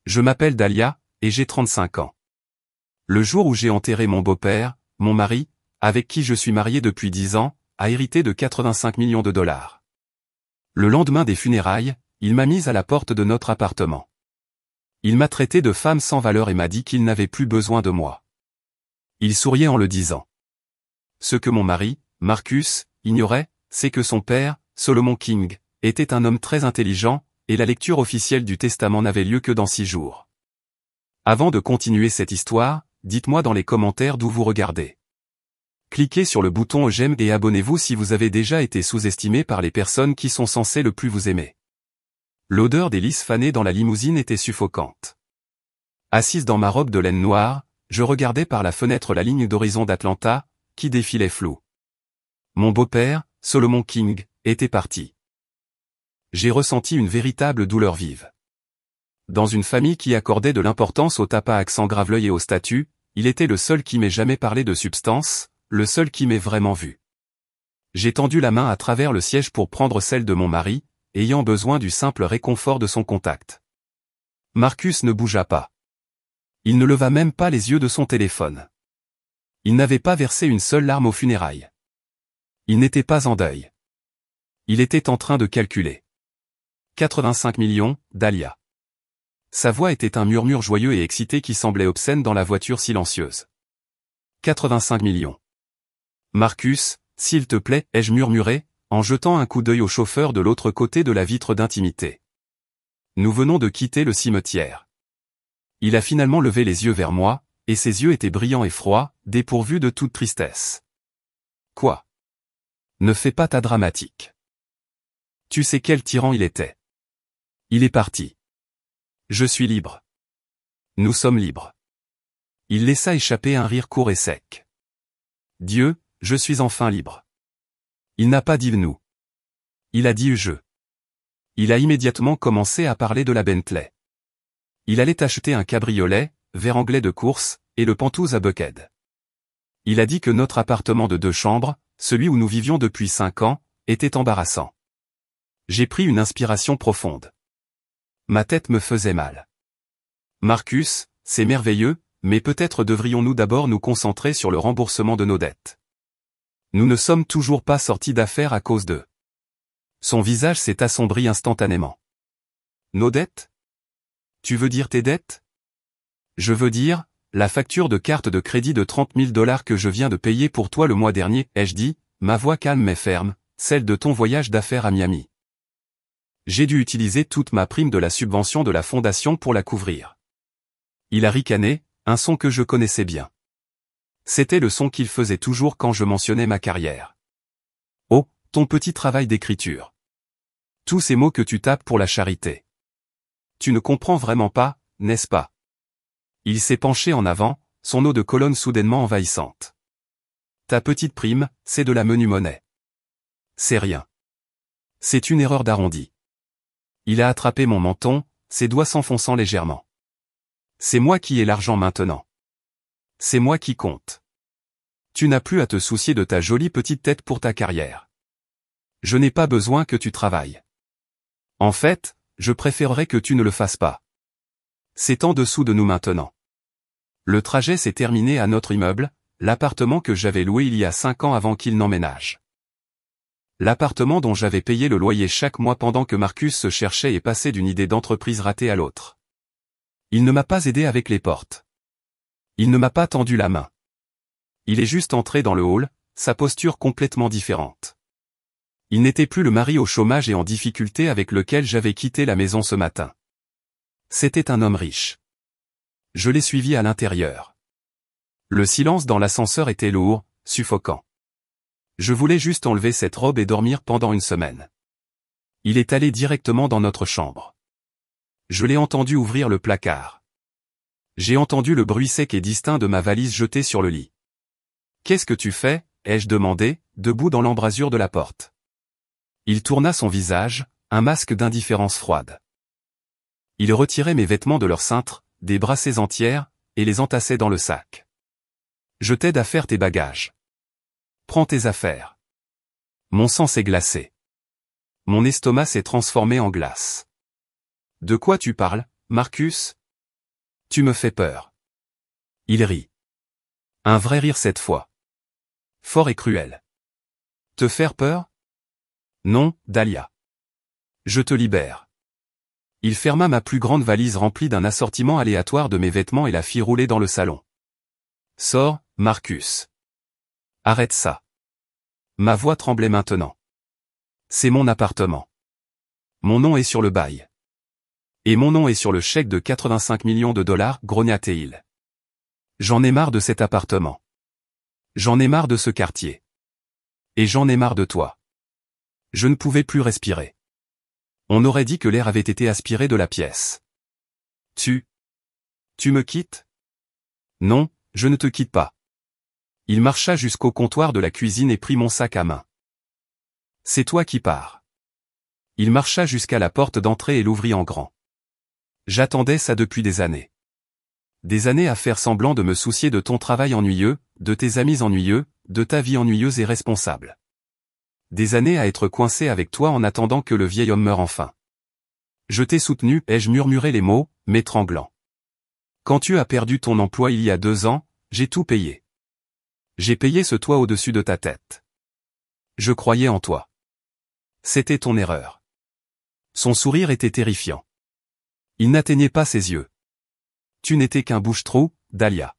Je m'appelle Dahlia, et j'ai 35 ans. Le jour où j'ai enterré mon beau-père, mon mari, avec qui je suis marié depuis 10 ans, a hérité de 85 millions de dollars. Le lendemain des funérailles, il m'a mise à la porte de notre appartement. Il m'a traité de femme sans valeur et m'a dit qu'il n'avait plus besoin de moi. Il souriait en le disant. Ce que mon mari, Marcus, ignorait, c'est que son père, Solomon King, était un homme très intelligent, et la lecture officielle du testament n'avait lieu que dans 6 jours. Avant de continuer cette histoire, dites-moi dans les commentaires d'où vous regardez. Cliquez sur le bouton j'aime et abonnez-vous si vous avez déjà été sous-estimé par les personnes qui sont censées le plus vous aimer. L'odeur des lys fanés dans la limousine était suffocante. Assise dans ma robe de laine noire, je regardais par la fenêtre la ligne d'horizon d'Atlanta, qui défilait floue. Mon beau-père, Solomon King, était parti. J'ai ressenti une véritable douleur vive. Dans une famille qui accordait de l'importance au tapas accent grave-l'œil et au statut, il était le seul qui m'ait jamais parlé de substance, le seul qui m'ait vraiment vu. J'ai tendu la main à travers le siège pour prendre celle de mon mari, ayant besoin du simple réconfort de son contact. Marcus ne bougea pas. Il ne leva même pas les yeux de son téléphone. Il n'avait pas versé une seule larme aux funérailles. Il n'était pas en deuil. Il était en train de calculer. 85 millions, Dahlia. Sa voix était un murmure joyeux et excité qui semblait obscène dans la voiture silencieuse. 85 millions. Marcus, s'il te plaît, ai-je murmuré, en jetant un coup d'œil au chauffeur de l'autre côté de la vitre d'intimité. Nous venons de quitter le cimetière. Il a finalement levé les yeux vers moi, et ses yeux étaient brillants et froids, dépourvus de toute tristesse. Quoi? Ne fais pas ta dramatique. Tu sais quel tyran il était. Il est parti. Je suis libre. Nous sommes libres. Il laissa échapper un rire court et sec. Dieu, je suis enfin libre. Il n'a pas dit nous. Il a dit je. Il a immédiatement commencé à parler de la Bentley. Il allait acheter un cabriolet, vert anglais de course, et le Pantouse à Buckhead. Il a dit que notre appartement de 2 chambres, celui où nous vivions depuis 5 ans, était embarrassant. J'ai pris une inspiration profonde. Ma tête me faisait mal. Marcus, c'est merveilleux, mais peut-être devrions-nous d'abord nous concentrer sur le remboursement de nos dettes. Nous ne sommes toujours pas sortis d'affaires à cause d'eux. Son visage s'est assombri instantanément. Nos dettes? Tu veux dire tes dettes? Je veux dire, la facture de carte de crédit de 30 000 $ que je viens de payer pour toi le mois dernier, ai-je dit, ma voix calme mais ferme, celle de ton voyage d'affaires à Miami. J'ai dû utiliser toute ma prime de la subvention de la fondation pour la couvrir. Il a ricané, un son que je connaissais bien. C'était le son qu'il faisait toujours quand je mentionnais ma carrière. Oh, ton petit travail d'écriture. Tous ces mots que tu tapes pour la charité. Tu ne comprends vraiment pas, n'est-ce pas? Il s'est penché en avant, son eau de colonne soudainement envahissante. Ta petite prime, c'est de la menue monnaie. C'est rien. C'est une erreur d'arrondi. Il a attrapé mon menton, ses doigts s'enfonçant légèrement. C'est moi qui ai l'argent maintenant. C'est moi qui compte. Tu n'as plus à te soucier de ta jolie petite tête pour ta carrière. Je n'ai pas besoin que tu travailles. En fait, je préférerais que tu ne le fasses pas. C'est en dessous de nous maintenant. Le trajet s'est terminé à notre immeuble, l'appartement que j'avais loué il y a 5 ans avant qu'il n'emménage. L'appartement dont j'avais payé le loyer chaque mois pendant que Marcus se cherchait et passait d'une idée d'entreprise ratée à l'autre. Il ne m'a pas aidé avec les portes. Il ne m'a pas tendu la main. Il est juste entré dans le hall, sa posture complètement différente. Il n'était plus le mari au chômage et en difficulté avec lequel j'avais quitté la maison ce matin. C'était un homme riche. Je l'ai suivi à l'intérieur. Le silence dans l'ascenseur était lourd, suffocant. Je voulais juste enlever cette robe et dormir pendant une semaine. Il est allé directement dans notre chambre. Je l'ai entendu ouvrir le placard. J'ai entendu le bruit sec et distinct de ma valise jetée sur le lit. « Qu'est-ce que tu fais ?» ai-je demandé, debout dans l'embrasure de la porte. Il tourna son visage, un masque d'indifférence froide. Il retirait mes vêtements de leur cintre, des brassées entières, et les entassait dans le sac. « Je t'aide à faire tes bagages. Prends tes affaires. » Mon sang s'est glacé. Mon estomac s'est transformé en glace. « De quoi tu parles, Marcus ?» Tu me fais peur. Il rit. Un vrai rire cette fois. Fort et cruel. Te faire peur? Non, Dahlia. Je te libère. Il ferma ma plus grande valise remplie d'un assortiment aléatoire de mes vêtements et la fit rouler dans le salon. Sors, Marcus. Arrête ça. Ma voix tremblait maintenant. C'est mon appartement. Mon nom est sur le bail. Et mon nom est sur le chèque de 85 millions de dollars, grogna-t-il. J'en ai marre de cet appartement. J'en ai marre de ce quartier. Et j'en ai marre de toi. Je ne pouvais plus respirer. On aurait dit que l'air avait été aspiré de la pièce. Tu me quittes? Non, je ne te quitte pas. Il marcha jusqu'au comptoir de la cuisine et prit mon sac à main. C'est toi qui pars. Il marcha jusqu'à la porte d'entrée et l'ouvrit en grand. J'attendais ça depuis des années. Des années à faire semblant de me soucier de ton travail ennuyeux, de tes amis ennuyeux, de ta vie ennuyeuse et responsable. Des années à être coincé avec toi en attendant que le vieil homme meure enfin. Je t'ai soutenu, ai-je murmuré les mots, m'étranglant. Quand tu as perdu ton emploi il y a 2 ans, j'ai tout payé. J'ai payé ce toit au-dessus de ta tête. Je croyais en toi. C'était ton erreur. Son sourire était terrifiant. Il n'atteignait pas ses yeux. Tu n'étais qu'un bouche-trou, Dahlia.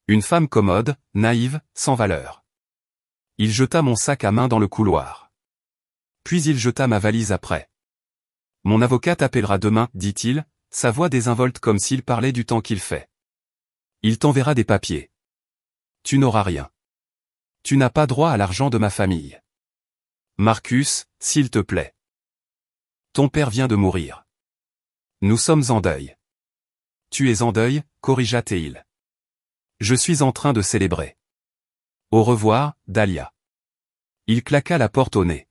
Une femme commode, naïve, sans valeur. Il jeta mon sac à main dans le couloir. Puis il jeta ma valise après. Mon avocat t'appellera demain, dit-il, sa voix désinvolte comme s'il parlait du temps qu'il fait. Il t'enverra des papiers. Tu n'auras rien. Tu n'as pas droit à l'argent de ma famille. Marcus, s'il te plaît. Ton père vient de mourir. Nous sommes en deuil. Tu es en deuil, corrigea Théil. Je suis en train de célébrer. Au revoir, Dahlia. Il claqua la porte au nez.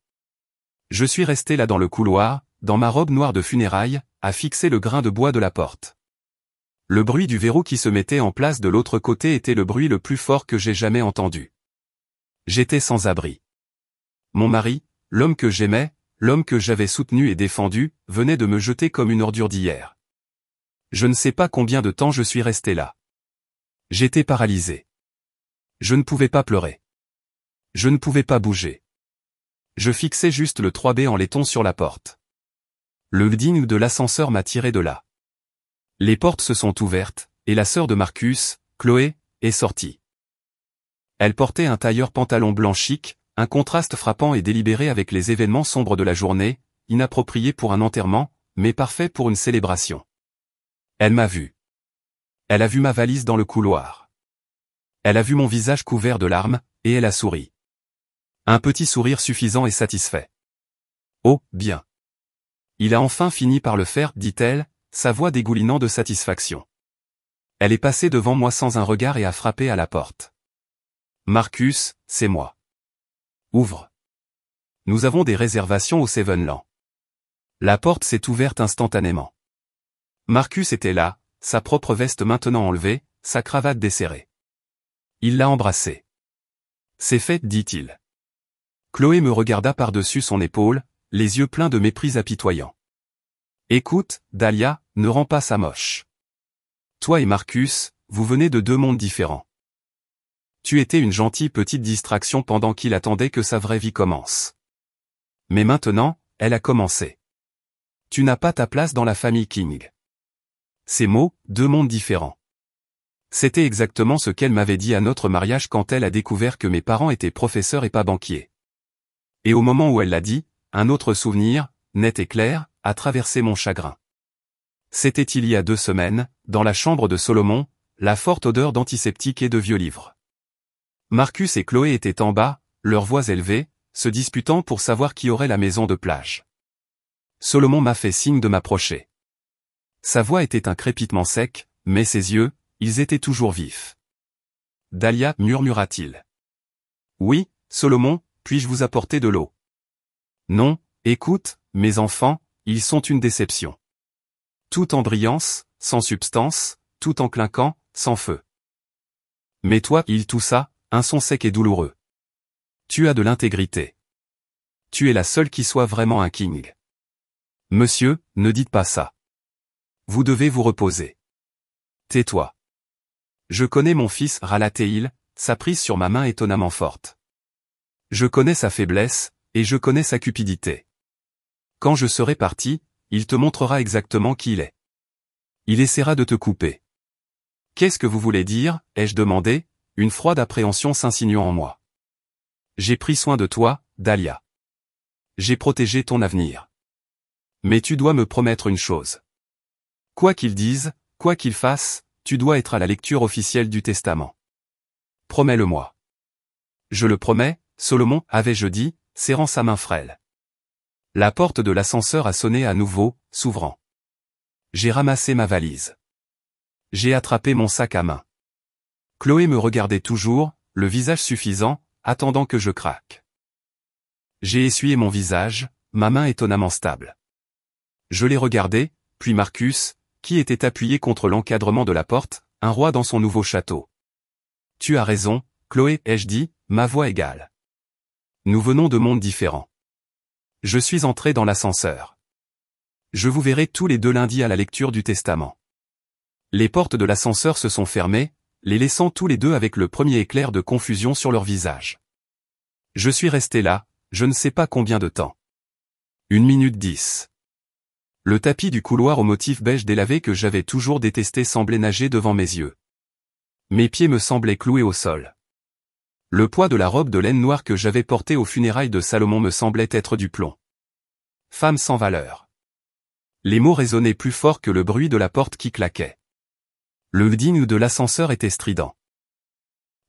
Je suis resté là dans le couloir, dans ma robe noire de funérailles, à fixer le grain de bois de la porte. Le bruit du verrou qui se mettait en place de l'autre côté était le bruit le plus fort que j'ai jamais entendu. J'étais sans abri. Mon mari, l'homme que j'aimais, l'homme que j'avais soutenu et défendu, venait de me jeter comme une ordure d'hier. Je ne sais pas combien de temps je suis resté là. J'étais paralysé. Je ne pouvais pas pleurer. Je ne pouvais pas bouger. Je fixais juste le 3B en laiton sur la porte. Le ding de l'ascenseur m'a tiré de là. Les portes se sont ouvertes, et la sœur de Marcus, Chloé, est sortie. Elle portait un tailleur pantalon blanc chic, un contraste frappant et délibéré avec les événements sombres de la journée, inapproprié pour un enterrement, mais parfait pour une célébration. Elle m'a vu. Elle a vu ma valise dans le couloir. Elle a vu mon visage couvert de larmes, et elle a souri. Un petit sourire suffisant et satisfait. Oh, bien. Il a enfin fini par le faire, dit-elle, sa voix dégoulinant de satisfaction. Elle est passée devant moi sans un regard et a frappé à la porte. Marcus, c'est moi. Ouvre. Nous avons des réservations au Sevenland. La porte s'est ouverte instantanément. Marcus était là, sa propre veste maintenant enlevée, sa cravate desserrée. Il l'a embrassée. C'est fait, dit-il. Chloé me regarda par-dessus son épaule, les yeux pleins de mépris apitoyant. Écoute, Dahlia, ne rends pas ça moche. Toi et Marcus, vous venez de 2 mondes différents. Tu étais une gentille petite distraction pendant qu'il attendait que sa vraie vie commence. Mais maintenant, elle a commencé. Tu n'as pas ta place dans la famille King. Ces mots, 2 mondes différents. C'était exactement ce qu'elle m'avait dit à notre mariage quand elle a découvert que mes parents étaient professeurs et pas banquiers. Et au moment où elle l'a dit, un autre souvenir, net et clair, a traversé mon chagrin. C'était il y a 2 semaines, dans la chambre de Solomon, la forte odeur d'antiseptique et de vieux livres. Marcus et Chloé étaient en bas, leurs voix élevées, se disputant pour savoir qui aurait la maison de plage. Solomon m'a fait signe de m'approcher. Sa voix était un crépitement sec, mais ses yeux, ils étaient toujours vifs. Dahlia, murmura-t-il. Oui, Solomon, puis-je vous apporter de l'eau? Non, écoute, mes enfants, ils sont une déception. Tout en brillance, sans substance, tout en clinquant, sans feu. Mais toi, il toussa, un son sec et douloureux. Tu as de l'intégrité. Tu es la seule qui soit vraiment un king. Monsieur, ne dites pas ça. Vous devez vous reposer. Tais-toi. Je connais mon fils, râla Théil, sa prise sur ma main étonnamment forte. Je connais sa faiblesse, et je connais sa cupidité. Quand je serai parti, il te montrera exactement qui il est. Il essaiera de te couper. Qu'est-ce que vous voulez dire, ai-je demandé, une froide appréhension s'insinuant en moi. J'ai pris soin de toi, Dahlia. J'ai protégé ton avenir. Mais tu dois me promettre une chose. Quoi qu'il dise, quoi qu'il fasse, tu dois être à la lecture officielle du testament. Promets-le-moi. Je le promets, Solomon, avais-je dit, serrant sa main frêle. La porte de l'ascenseur a sonné à nouveau, s'ouvrant. J'ai ramassé ma valise. J'ai attrapé mon sac à main. Chloé me regardait toujours, le visage suffisant, attendant que je craque. J'ai essuyé mon visage, ma main étonnamment stable. Je l'ai regardé, puis Marcus, qui était appuyé contre l'encadrement de la porte, un roi dans son nouveau château. Tu as raison, Chloé, ai-je dit, ma voix égale. Nous venons de mondes différents. Je suis entré dans l'ascenseur. Je vous verrai tous les deux lundi à la lecture du testament. Les portes de l'ascenseur se sont fermées, les laissant tous les deux avec le premier éclair de confusion sur leur visage. Je suis resté là, je ne sais pas combien de temps. 1 minute 10. Le tapis du couloir au motif beige délavé que j'avais toujours détesté semblait nager devant mes yeux. Mes pieds me semblaient cloués au sol. Le poids de la robe de laine noire que j'avais portée aux funérailles de Salomon me semblait être du plomb. Femme sans valeur. Les mots résonnaient plus fort que le bruit de la porte qui claquait. Le ding de l'ascenseur était strident.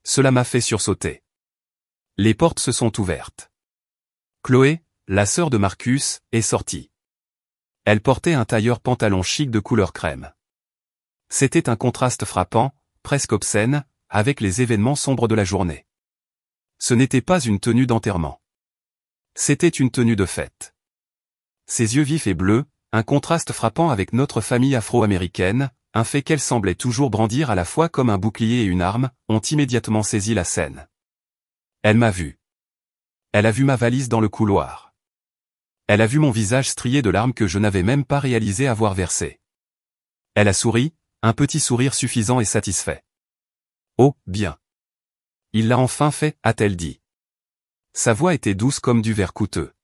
Cela m'a fait sursauter. Les portes se sont ouvertes. Chloé, la sœur de Marcus, est sortie. Elle portait un tailleur pantalon chic de couleur crème. C'était un contraste frappant, presque obscène, avec les événements sombres de la journée. Ce n'était pas une tenue d'enterrement. C'était une tenue de fête. Ses yeux vifs et bleus, un contraste frappant avec notre famille afro-américaine, un fait qu'elle semblait toujours brandir à la fois comme un bouclier et une arme, ont immédiatement saisi la scène. Elle m'a vu. Elle a vu ma valise dans le couloir. Elle a vu mon visage strié de larmes que je n'avais même pas réalisé avoir versées. Elle a souri, un petit sourire suffisant et satisfait. Oh, bien. Il l'a enfin fait, a-t-elle dit. Sa voix était douce comme du verre coûteux.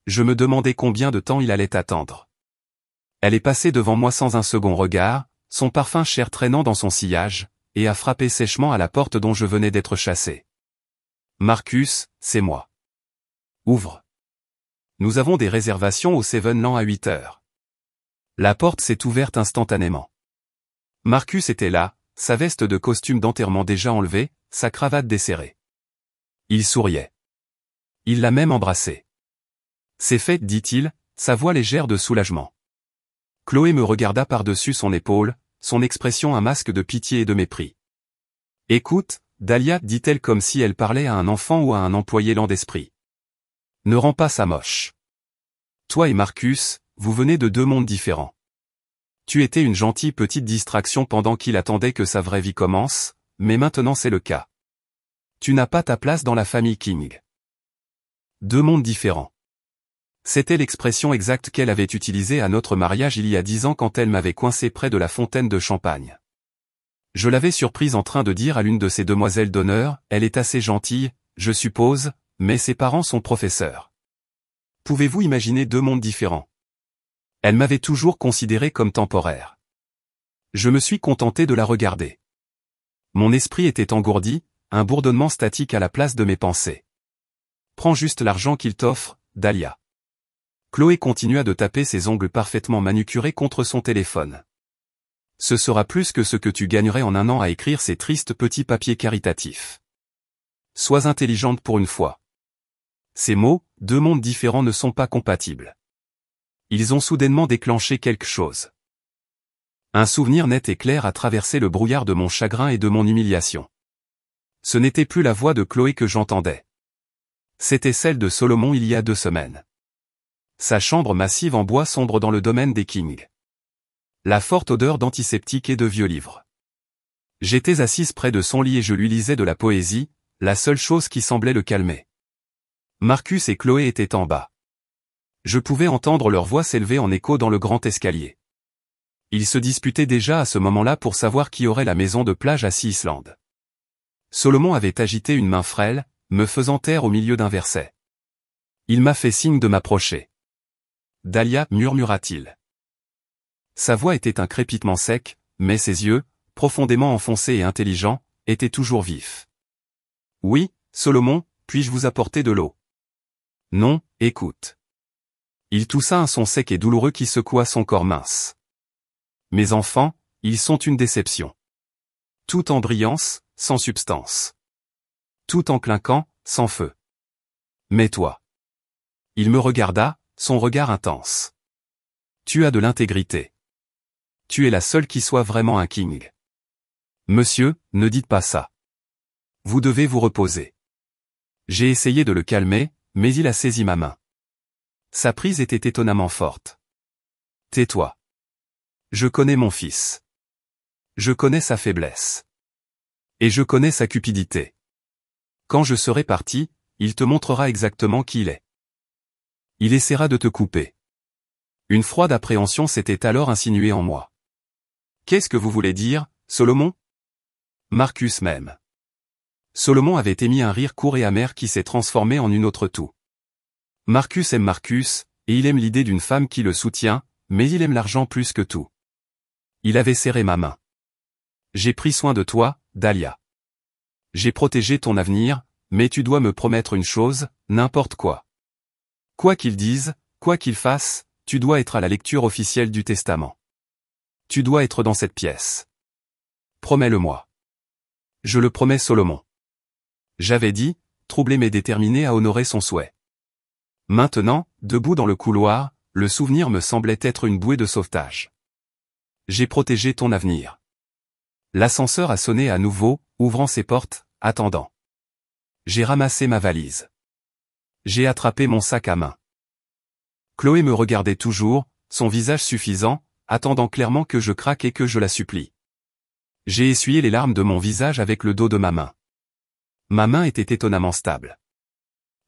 Je me demandais combien de temps il allait attendre. Elle est passée devant moi sans un second regard, son parfum cher traînant dans son sillage, et a frappé sèchement à la porte dont je venais d'être chassé. Marcus, c'est moi. Ouvre. Nous avons des réservations au Seven Land à 8 heures. La porte s'est ouverte instantanément. Marcus était là, sa veste de costume d'enterrement déjà enlevée, sa cravate desserrée. Il souriait. Il l'a même embrassée. C'est fait, dit-il, sa voix légère de soulagement. Chloé me regarda par-dessus son épaule, son expression un masque de pitié et de mépris. Écoute, Dahlia, dit-elle comme si elle parlait à un enfant ou à un employé lent d'esprit. Ne rends pas ça moche. Toi et Marcus, vous venez de deux mondes différents. Tu étais une gentille petite distraction pendant qu'il attendait que sa vraie vie commence, mais maintenant c'est le cas. Tu n'as pas ta place dans la famille King. Deux mondes différents. C'était l'expression exacte qu'elle avait utilisée à notre mariage il y a 10 ans quand elle m'avait coincé près de la fontaine de champagne. Je l'avais surprise en train de dire à l'une de ses demoiselles d'honneur, elle est assez gentille, je suppose, mais ses parents sont professeurs. Pouvez-vous imaginer deux mondes différents? Elle m'avait toujours considéré comme temporaire. Je me suis contenté de la regarder. Mon esprit était engourdi, un bourdonnement statique à la place de mes pensées. Prends juste l'argent qu'il t'offre, Dahlia. Chloé continua de taper ses ongles parfaitement manucurés contre son téléphone. Ce sera plus que ce que tu gagnerais en un an à écrire ces tristes petits papiers caritatifs. Sois intelligente pour une fois. Ces mots, deux mondes différents ne sont pas compatibles. Ils ont soudainement déclenché quelque chose. Un souvenir net et clair a traversé le brouillard de mon chagrin et de mon humiliation. Ce n'était plus la voix de Chloé que j'entendais. C'était celle de Solomon il y a 2 semaines. Sa chambre massive en bois sombre dans le domaine des Kings. La forte odeur d'antiseptique et de vieux livres. J'étais assise près de son lit et je lui lisais de la poésie, la seule chose qui semblait le calmer. Marcus et Chloé étaient en bas. Je pouvais entendre leur voix s'élever en écho dans le grand escalier. Ils se disputaient déjà à ce moment-là pour savoir qui aurait la maison de plage à Sea Island. Solomon avait agité une main frêle, me faisant taire au milieu d'un verset. Il m'a fait signe de m'approcher. Dahlia, murmura-t-il. Sa voix était un crépitement sec, mais ses yeux, profondément enfoncés et intelligents, étaient toujours vifs. Oui, Solomon, puis-je vous apporter de l'eau? Non, écoute. Il toussa un son sec et douloureux qui secoua son corps mince. Mes enfants, ils sont une déception. Tout en brillance, sans substance. Tout en clinquant, sans feu. Mais toi. Il me regarda, son regard intense. Tu as de l'intégrité. Tu es la seule qui soit vraiment un king. Monsieur, ne dites pas ça. Vous devez vous reposer. J'ai essayé de le calmer, mais il a saisi ma main. Sa prise était étonnamment forte. Tais-toi. Je connais mon fils. Je connais sa faiblesse. Et je connais sa cupidité. Quand je serai parti, il te montrera exactement qui il est. Il essaiera de te couper. Une froide appréhension s'était alors insinuée en moi. Qu'est-ce que vous voulez dire, Solomon? Marcus m'aime. Solomon avait émis un rire court et amer qui s'est transformé en une autre toux. Marcus aime Marcus, et il aime l'idée d'une femme qui le soutient, mais il aime l'argent plus que tout. Il avait serré ma main. J'ai pris soin de toi, Dahlia. J'ai protégé ton avenir, mais tu dois me promettre une chose, n'importe quoi. Quoi qu'il dise, quoi qu'il fasse, tu dois être à la lecture officielle du testament. Tu dois être dans cette pièce. Promets-le-moi. Je le promets, Solomon. J'avais dit, troublé mais déterminé à honorer son souhait. Maintenant, debout dans le couloir, le souvenir me semblait être une bouée de sauvetage. J'ai protégé ton avenir. L'ascenseur a sonné à nouveau, ouvrant ses portes, attendant. J'ai ramassé ma valise. J'ai attrapé mon sac à main. Chloé me regardait toujours, son visage suffisant, attendant clairement que je craque et que je la supplie. J'ai essuyé les larmes de mon visage avec le dos de ma main. Ma main était étonnamment stable.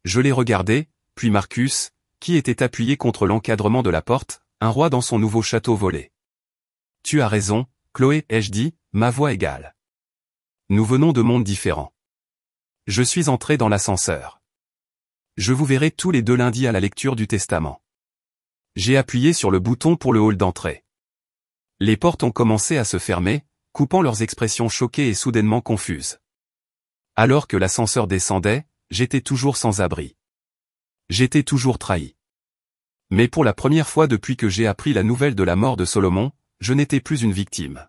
Je l'ai regardé, puis Marcus, qui était appuyé contre l'encadrement de la porte, un roi dans son nouveau château volé. Tu as raison, Chloé, ai-je dit, ma voix égale. Nous venons de mondes différents. Je suis entré dans l'ascenseur. Je vous verrai tous les deux lundis à la lecture du testament. J'ai appuyé sur le bouton pour le hall d'entrée. Les portes ont commencé à se fermer, coupant leurs expressions choquées et soudainement confuses. Alors que l'ascenseur descendait, j'étais toujours sans abri. J'étais toujours trahi. Mais pour la première fois depuis que j'ai appris la nouvelle de la mort de Solomon, je n'étais plus une victime.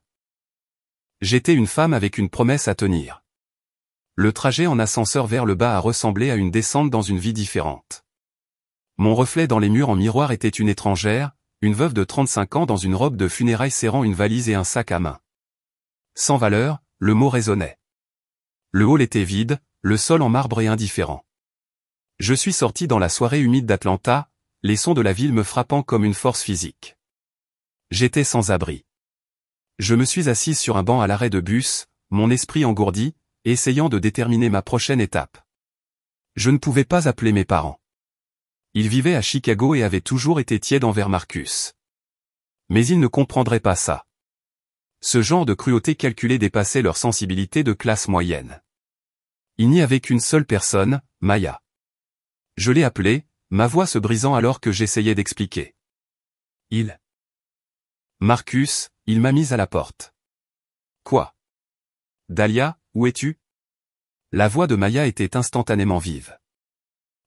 J'étais une femme avec une promesse à tenir. Le trajet en ascenseur vers le bas a ressemblé à une descente dans une vie différente. Mon reflet dans les murs en miroir était une étrangère, une veuve de 35 ans dans une robe de funérailles serrant une valise et un sac à main. Sans valeur, le mot résonnait. Le hall était vide, le sol en marbre et indifférent. Je suis sorti dans la soirée humide d'Atlanta, les sons de la ville me frappant comme une force physique. J'étais sans abri. Je me suis assise sur un banc à l'arrêt de bus, mon esprit engourdi, essayant de déterminer ma prochaine étape. Je ne pouvais pas appeler mes parents. Ils vivaient à Chicago et avaient toujours été tièdes envers Marcus. Mais ils ne comprendraient pas ça. Ce genre de cruauté calculée dépassait leur sensibilité de classe moyenne. Il n'y avait qu'une seule personne, Maya. Je l'ai appelée, ma voix se brisant alors que j'essayais d'expliquer. Marcus, il m'a mise à la porte. Quoi? Dahlia, où es-tu? La voix de Maya était instantanément vive.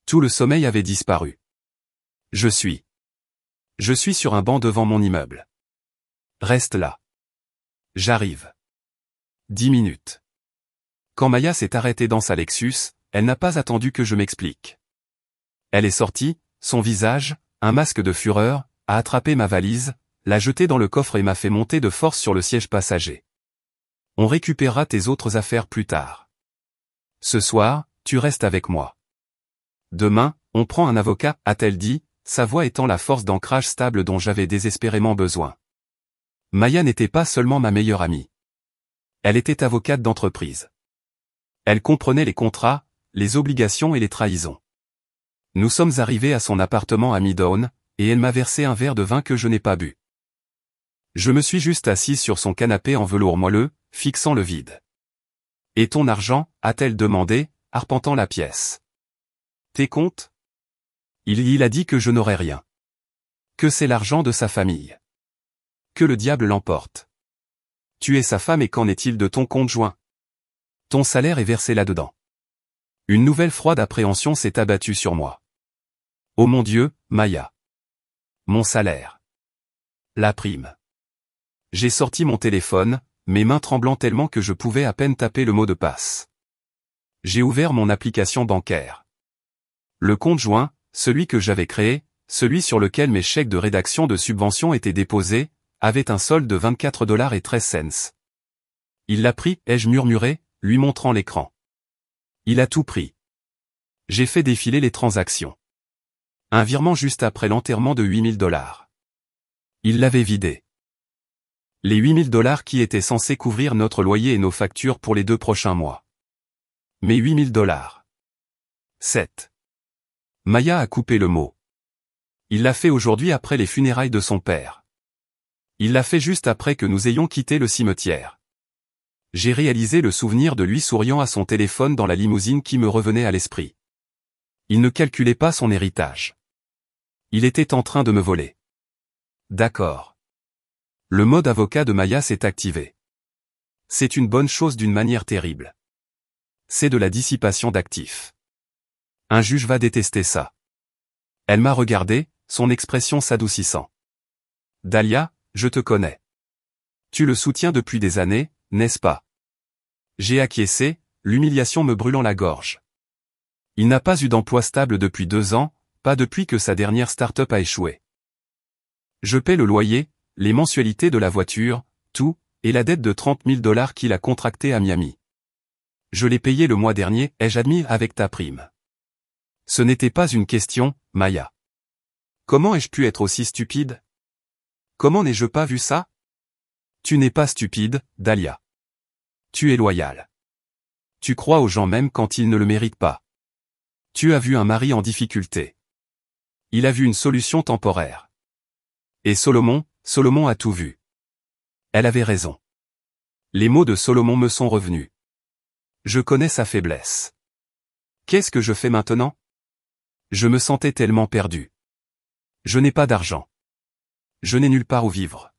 Tout le sommeil avait disparu. Je suis sur un banc devant mon immeuble. Reste là. J'arrive. 10 minutes. Quand Maya s'est arrêtée dans sa Lexus, elle n'a pas attendu que je m'explique. Elle est sortie, son visage, un masque de fureur, a attrapé ma valise, l'a jetée dans le coffre et m'a fait monter de force sur le siège passager. On récupérera tes autres affaires plus tard. Ce soir, tu restes avec moi. Demain, on prend un avocat, a-t-elle dit, sa voix étant la force d'ancrage stable dont j'avais désespérément besoin. Maya n'était pas seulement ma meilleure amie. Elle était avocate d'entreprise. Elle comprenait les contrats, les obligations et les trahisons. Nous sommes arrivés à son appartement à Midtown, et elle m'a versé un verre de vin que je n'ai pas bu. Je me suis juste assise sur son canapé en velours moelleux, fixant le vide. « Et ton argent ?» a-t-elle demandé, arpentant la pièce. « Tes comptes ?» Il a dit que je n'aurais rien. Que c'est l'argent de sa famille. Que le diable l'emporte. Tu es sa femme et qu'en est-il de ton compte joint? Ton salaire est versé là-dedans. Une nouvelle froide appréhension s'est abattue sur moi. Oh mon Dieu, Maya. Mon salaire. La prime. J'ai sorti mon téléphone, mes mains tremblant tellement que je pouvais à peine taper le mot de passe. J'ai ouvert mon application bancaire. Le compte joint, celui que j'avais créé, celui sur lequel mes chèques de rédaction de subvention étaient déposés, avait un solde de 24,13 $. Il l'a pris, ai-je murmuré, lui montrant l'écran. Il a tout pris. J'ai fait défiler les transactions. Un virement juste après l'enterrement de $8 000. Il l'avait vidé. Les $8 000 qui étaient censés couvrir notre loyer et nos factures pour les 2 prochains mois. Mais $8 000. 7. Maya a coupé le mot. Il l'a fait aujourd'hui après les funérailles de son père. Il l'a fait juste après que nous ayons quitté le cimetière. J'ai réalisé le souvenir de lui souriant à son téléphone dans la limousine qui me revenait à l'esprit. Il ne calculait pas son héritage. Il était en train de me voler. D'accord. Le mode avocat de Maya s'est activé. C'est une bonne chose d'une manière terrible. C'est de la dissipation d'actifs. Un juge va détester ça. Elle m'a regardé, son expression s'adoucissant. Dahlia, je te connais. Tu le soutiens depuis des années, n'est-ce pas? J'ai acquiescé, l'humiliation me brûlant la gorge. Il n'a pas eu d'emploi stable depuis 2 ans, pas depuis que sa dernière start-up a échoué. Je paie le loyer, les mensualités de la voiture, tout, et la dette de $30 000 qu'il a contractée à Miami. Je l'ai payé le mois dernier, ai-je admis avec ta prime. Ce n'était pas une question, Maya. Comment ai-je pu être aussi stupide? Comment n'ai-je pas vu ça? Tu n'es pas stupide, Dahlia. Tu es loyale. Tu crois aux gens même quand ils ne le méritent pas. Tu as vu un mari en difficulté. Il a vu une solution temporaire. Et Solomon a tout vu. Elle avait raison. Les mots de Solomon me sont revenus. Je connais sa faiblesse. Qu'est-ce que je fais maintenant? Je me sentais tellement perdu. Je n'ai pas d'argent. Je n'ai nulle part où vivre.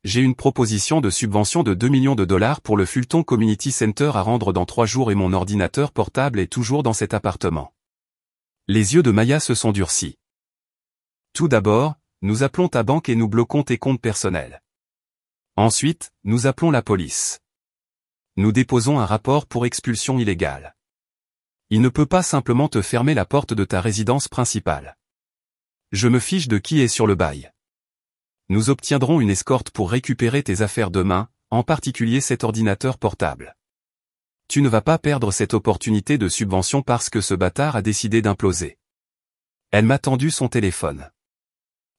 J'ai une proposition de subvention de $2 millions pour le Fulton Community Center à rendre dans 3 jours et mon ordinateur portable est toujours dans cet appartement. Les yeux de Maya se sont durcis. Tout d'abord, nous appelons ta banque et nous bloquons tes comptes personnels. Ensuite, nous appelons la police. Nous déposons un rapport pour expulsion illégale. Il ne peut pas simplement te fermer la porte de ta résidence principale. Je me fiche de qui est sur le bail. Nous obtiendrons une escorte pour récupérer tes affaires demain, en particulier cet ordinateur portable. Tu ne vas pas perdre cette opportunité de subvention parce que ce bâtard a décidé d'imploser. Elle m'a tendu son téléphone.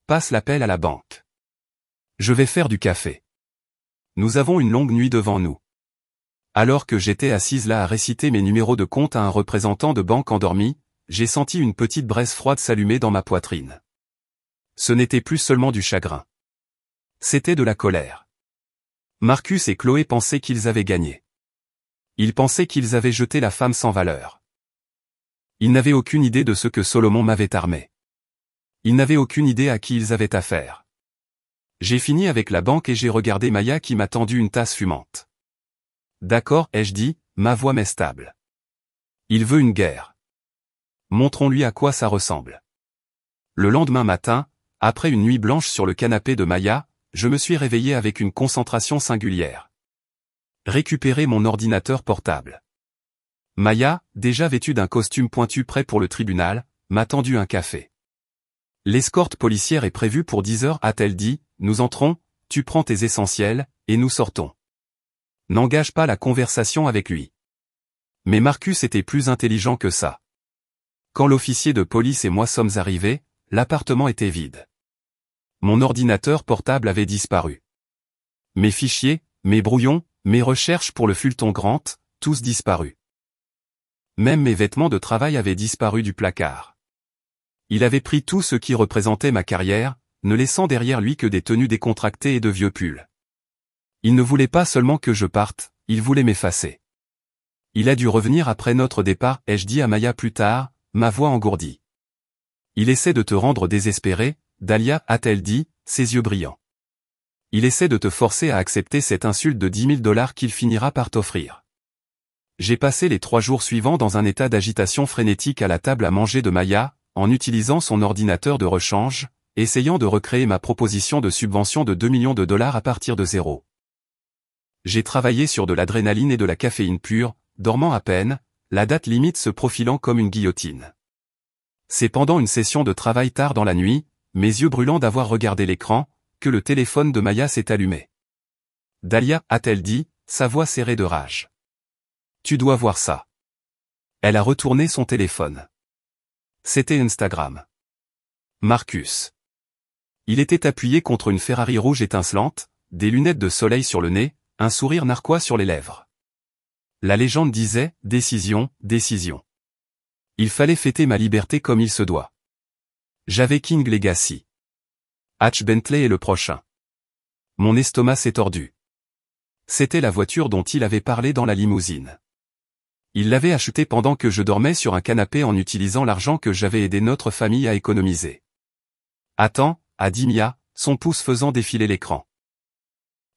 Passe l'appel à la banque. Je vais faire du café. Nous avons une longue nuit devant nous. Alors que j'étais assise là à réciter mes numéros de compte à un représentant de banque endormi, j'ai senti une petite braise froide s'allumer dans ma poitrine. Ce n'était plus seulement du chagrin. C'était de la colère. Marcus et Chloé pensaient qu'ils avaient gagné. Ils pensaient qu'ils avaient jeté la femme sans valeur. Ils n'avaient aucune idée de ce que Solomon m'avait armé. Ils n'avaient aucune idée à qui ils avaient affaire. J'ai fini avec la banque et j'ai regardé Maya qui m'a tendu une tasse fumante. D'accord, ai-je dit, ma voix m'est stable. Il veut une guerre. Montrons-lui à quoi ça ressemble. Le lendemain matin, après une nuit blanche sur le canapé de Maya, je me suis réveillé avec une concentration singulière. Récupérer mon ordinateur portable. Maya, déjà vêtue d'un costume pointu prêt pour le tribunal, m'a tendu un café. L'escorte policière est prévue pour 10 heures, a-t-elle dit, nous entrons, tu prends tes essentiels, et nous sortons. N'engage pas la conversation avec lui. Mais Marcus était plus intelligent que ça. Quand l'officier de police et moi sommes arrivés, l'appartement était vide. Mon ordinateur portable avait disparu. Mes fichiers, mes brouillons, mes recherches pour le Fulton Grant, tous disparus. Même mes vêtements de travail avaient disparu du placard. Il avait pris tout ce qui représentait ma carrière, ne laissant derrière lui que des tenues décontractées et de vieux pulls. Il ne voulait pas seulement que je parte, il voulait m'effacer. Il a dû revenir après notre départ, ai-je dit à Maya plus tard, ma voix engourdie. Il essaie de te rendre désespéré, Dahlia, a-t-elle dit, ses yeux brillants. Il essaie de te forcer à accepter cette insulte de 10 000 $ qu'il finira par t'offrir. J'ai passé les 3 jours suivants dans un état d'agitation frénétique à la table à manger de Maya, en utilisant son ordinateur de rechange, essayant de recréer ma proposition de subvention de 2 millions de $ à partir de zéro. J'ai travaillé sur de l'adrénaline et de la caféine pure, dormant à peine, la date limite se profilant comme une guillotine. C'est pendant une session de travail tard dans la nuit, mes yeux brûlants d'avoir regardé l'écran, que le téléphone de Maya s'est allumé. Dahlia, a-t-elle dit, sa voix serrée de rage. Tu dois voir ça. Elle a retourné son téléphone. C'était Instagram. Marcus. Il était appuyé contre une Ferrari rouge étincelante, des lunettes de soleil sur le nez, un sourire narquois sur les lèvres. La légende disait, décision, décision. Il fallait fêter ma liberté comme il se doit. J'avais King Legacy. Hatch Bentley est le prochain. Mon estomac s'est tordu. C'était la voiture dont il avait parlé dans la limousine. Il l'avait achetée pendant que je dormais sur un canapé en utilisant l'argent que j'avais aidé notre famille à économiser. Attends, a dit Mia, son pouce faisant défiler l'écran.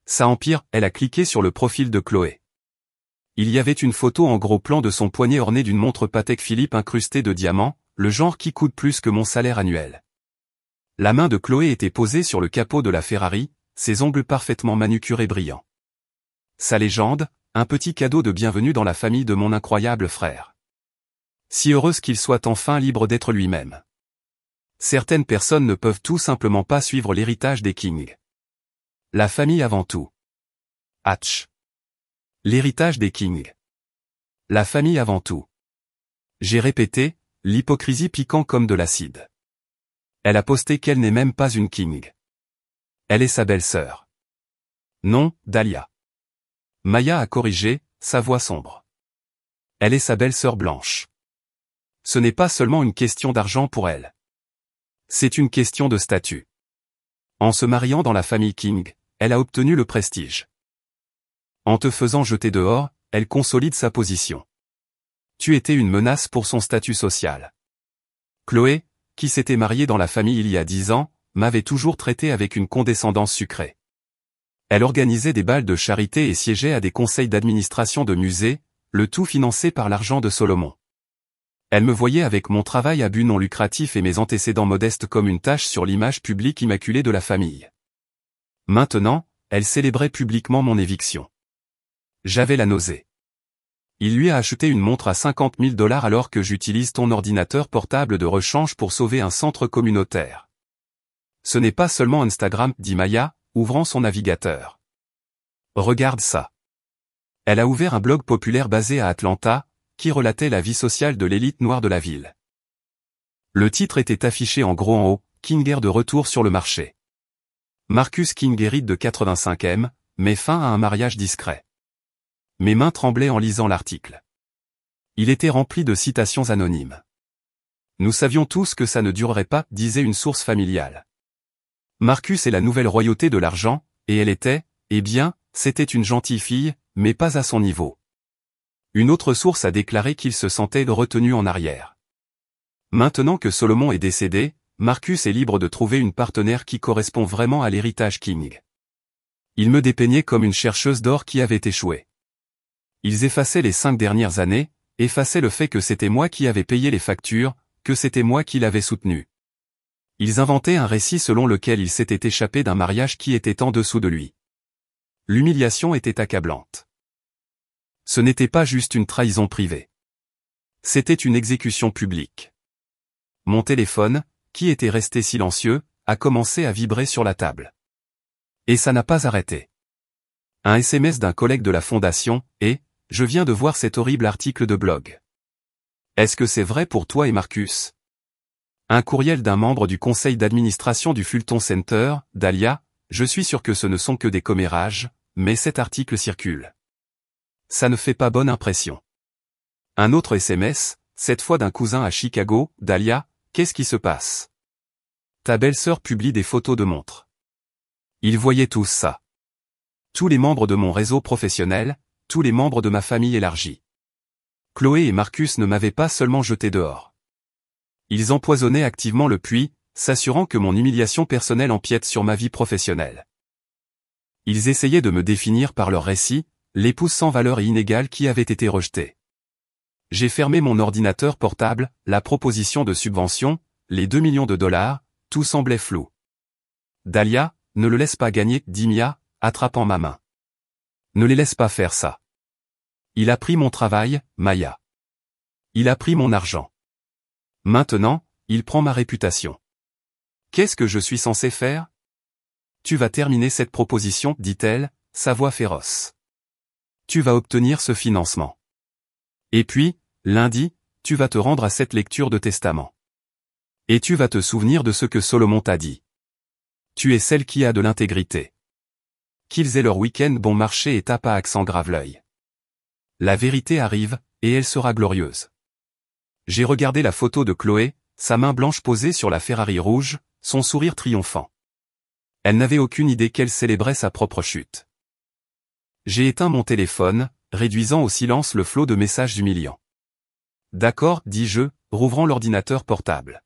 Ça empire, elle a cliqué sur le profil de Chloé. Il y avait une photo en gros plan de son poignet orné d'une montre Patek Philippe incrustée de diamants, le genre qui coûte plus que mon salaire annuel. La main de Chloé était posée sur le capot de la Ferrari, ses ongles parfaitement manucurés brillants. Sa légende, un petit cadeau de bienvenue dans la famille de mon incroyable frère. Si heureuse qu'il soit enfin libre d'être lui-même. Certaines personnes ne peuvent tout simplement pas suivre l'héritage des Kings. La famille avant tout. Hatch. L'héritage des Kings. La famille avant tout. J'ai répété, l'hypocrisie piquant comme de l'acide. Elle a posté qu'elle n'est même pas une King. Elle est sa belle-sœur. Non, Dahlia. Maya a corrigé, sa voix sombre. Elle est sa belle-sœur blanche. Ce n'est pas seulement une question d'argent pour elle. C'est une question de statut. En se mariant dans la famille King, elle a obtenu le prestige. En te faisant jeter dehors, elle consolide sa position. Tu étais une menace pour son statut social. Chloé, qui s'était mariée dans la famille il y a 10 ans, m'avait toujours traité avec une condescendance sucrée. Elle organisait des bals de charité et siégeait à des conseils d'administration de musées, le tout financé par l'argent de Solomon. Elle me voyait avec mon travail à but non lucratif et mes antécédents modestes comme une tache sur l'image publique immaculée de la famille. Maintenant, elle célébrait publiquement mon éviction. J'avais la nausée. Il lui a acheté une montre à 50 000 $ alors que j'utilise ton ordinateur portable de rechange pour sauver un centre communautaire. Ce n'est pas seulement Instagram, dit Maya, ouvrant son navigateur. Regarde ça. Elle a ouvert un blog populaire basé à Atlanta, qui relatait la vie sociale de l'élite noire de la ville. Le titre était affiché en gros en haut, King de retour sur le marché. Marcus King hérite de 85e, met fin à un mariage discret. Mes mains tremblaient en lisant l'article. Il était rempli de citations anonymes. Nous savions tous que ça ne durerait pas, disait une source familiale. Marcus est la nouvelle royauté de l'argent, et elle était, eh bien, c'était une gentille fille, mais pas à son niveau. Une autre source a déclaré qu'il se sentait retenu en arrière. Maintenant que Solomon est décédé, Marcus est libre de trouver une partenaire qui correspond vraiment à l'héritage King. Il me dépeignait comme une chercheuse d'or qui avait échoué. Ils effaçaient les 5 dernières années, effaçaient le fait que c'était moi qui avais payé les factures, que c'était moi qui l'avais soutenu. Ils inventaient un récit selon lequel il s'était échappé d'un mariage qui était en dessous de lui. L'humiliation était accablante. Ce n'était pas juste une trahison privée. C'était une exécution publique. Mon téléphone, qui était resté silencieux, a commencé à vibrer sur la table. Et ça n'a pas arrêté. Un SMS d'un collègue de la fondation, et « Je viens de voir cet horrible article de blog. Est-ce que c'est vrai pour toi et Marcus ?» Un courriel d'un membre du conseil d'administration du Fulton Center, Dahlia, je suis sûr que ce ne sont que des commérages, mais cet article circule. Ça ne fait pas bonne impression. Un autre SMS, cette fois d'un cousin à Chicago, Dahlia, qu'est-ce qui se passe? ta belle-sœur publie des photos de montres. Ils voyaient tous ça. Tous les membres de mon réseau professionnel, tous les membres de ma famille élargie. Chloé et Marcus ne m'avaient pas seulement jeté dehors. Ils empoisonnaient activement le puits, s'assurant que mon humiliation personnelle empiète sur ma vie professionnelle. Ils essayaient de me définir par leur récit, l'épouse sans valeur et inégale qui avait été rejetée. J'ai fermé mon ordinateur portable, la proposition de subvention, les 2 millions de dollars, tout semblait flou. Dahlia, ne le laisse pas gagner, dit Mia, attrapant ma main. Ne les laisse pas faire ça. Il a pris mon travail, Maya. Il a pris mon argent. Maintenant, il prend ma réputation. Qu'est-ce que je suis censé faire? Tu vas terminer cette proposition, dit-elle, sa voix féroce. Tu vas obtenir ce financement. Et puis, lundi, tu vas te rendre à cette lecture de testament. Et tu vas te souvenir de ce que Solomon t'a dit. Tu es celle qui a de l'intégrité. Qu'ils aient leur week-end bon marché et tape à accent grave l'œil. La vérité arrive, et elle sera glorieuse. J'ai regardé la photo de Chloé, sa main blanche posée sur la Ferrari rouge, son sourire triomphant. Elle n'avait aucune idée qu'elle célébrait sa propre chute. J'ai éteint mon téléphone, réduisant au silence le flot de messages humiliants. D'accord, dis-je, rouvrant l'ordinateur portable.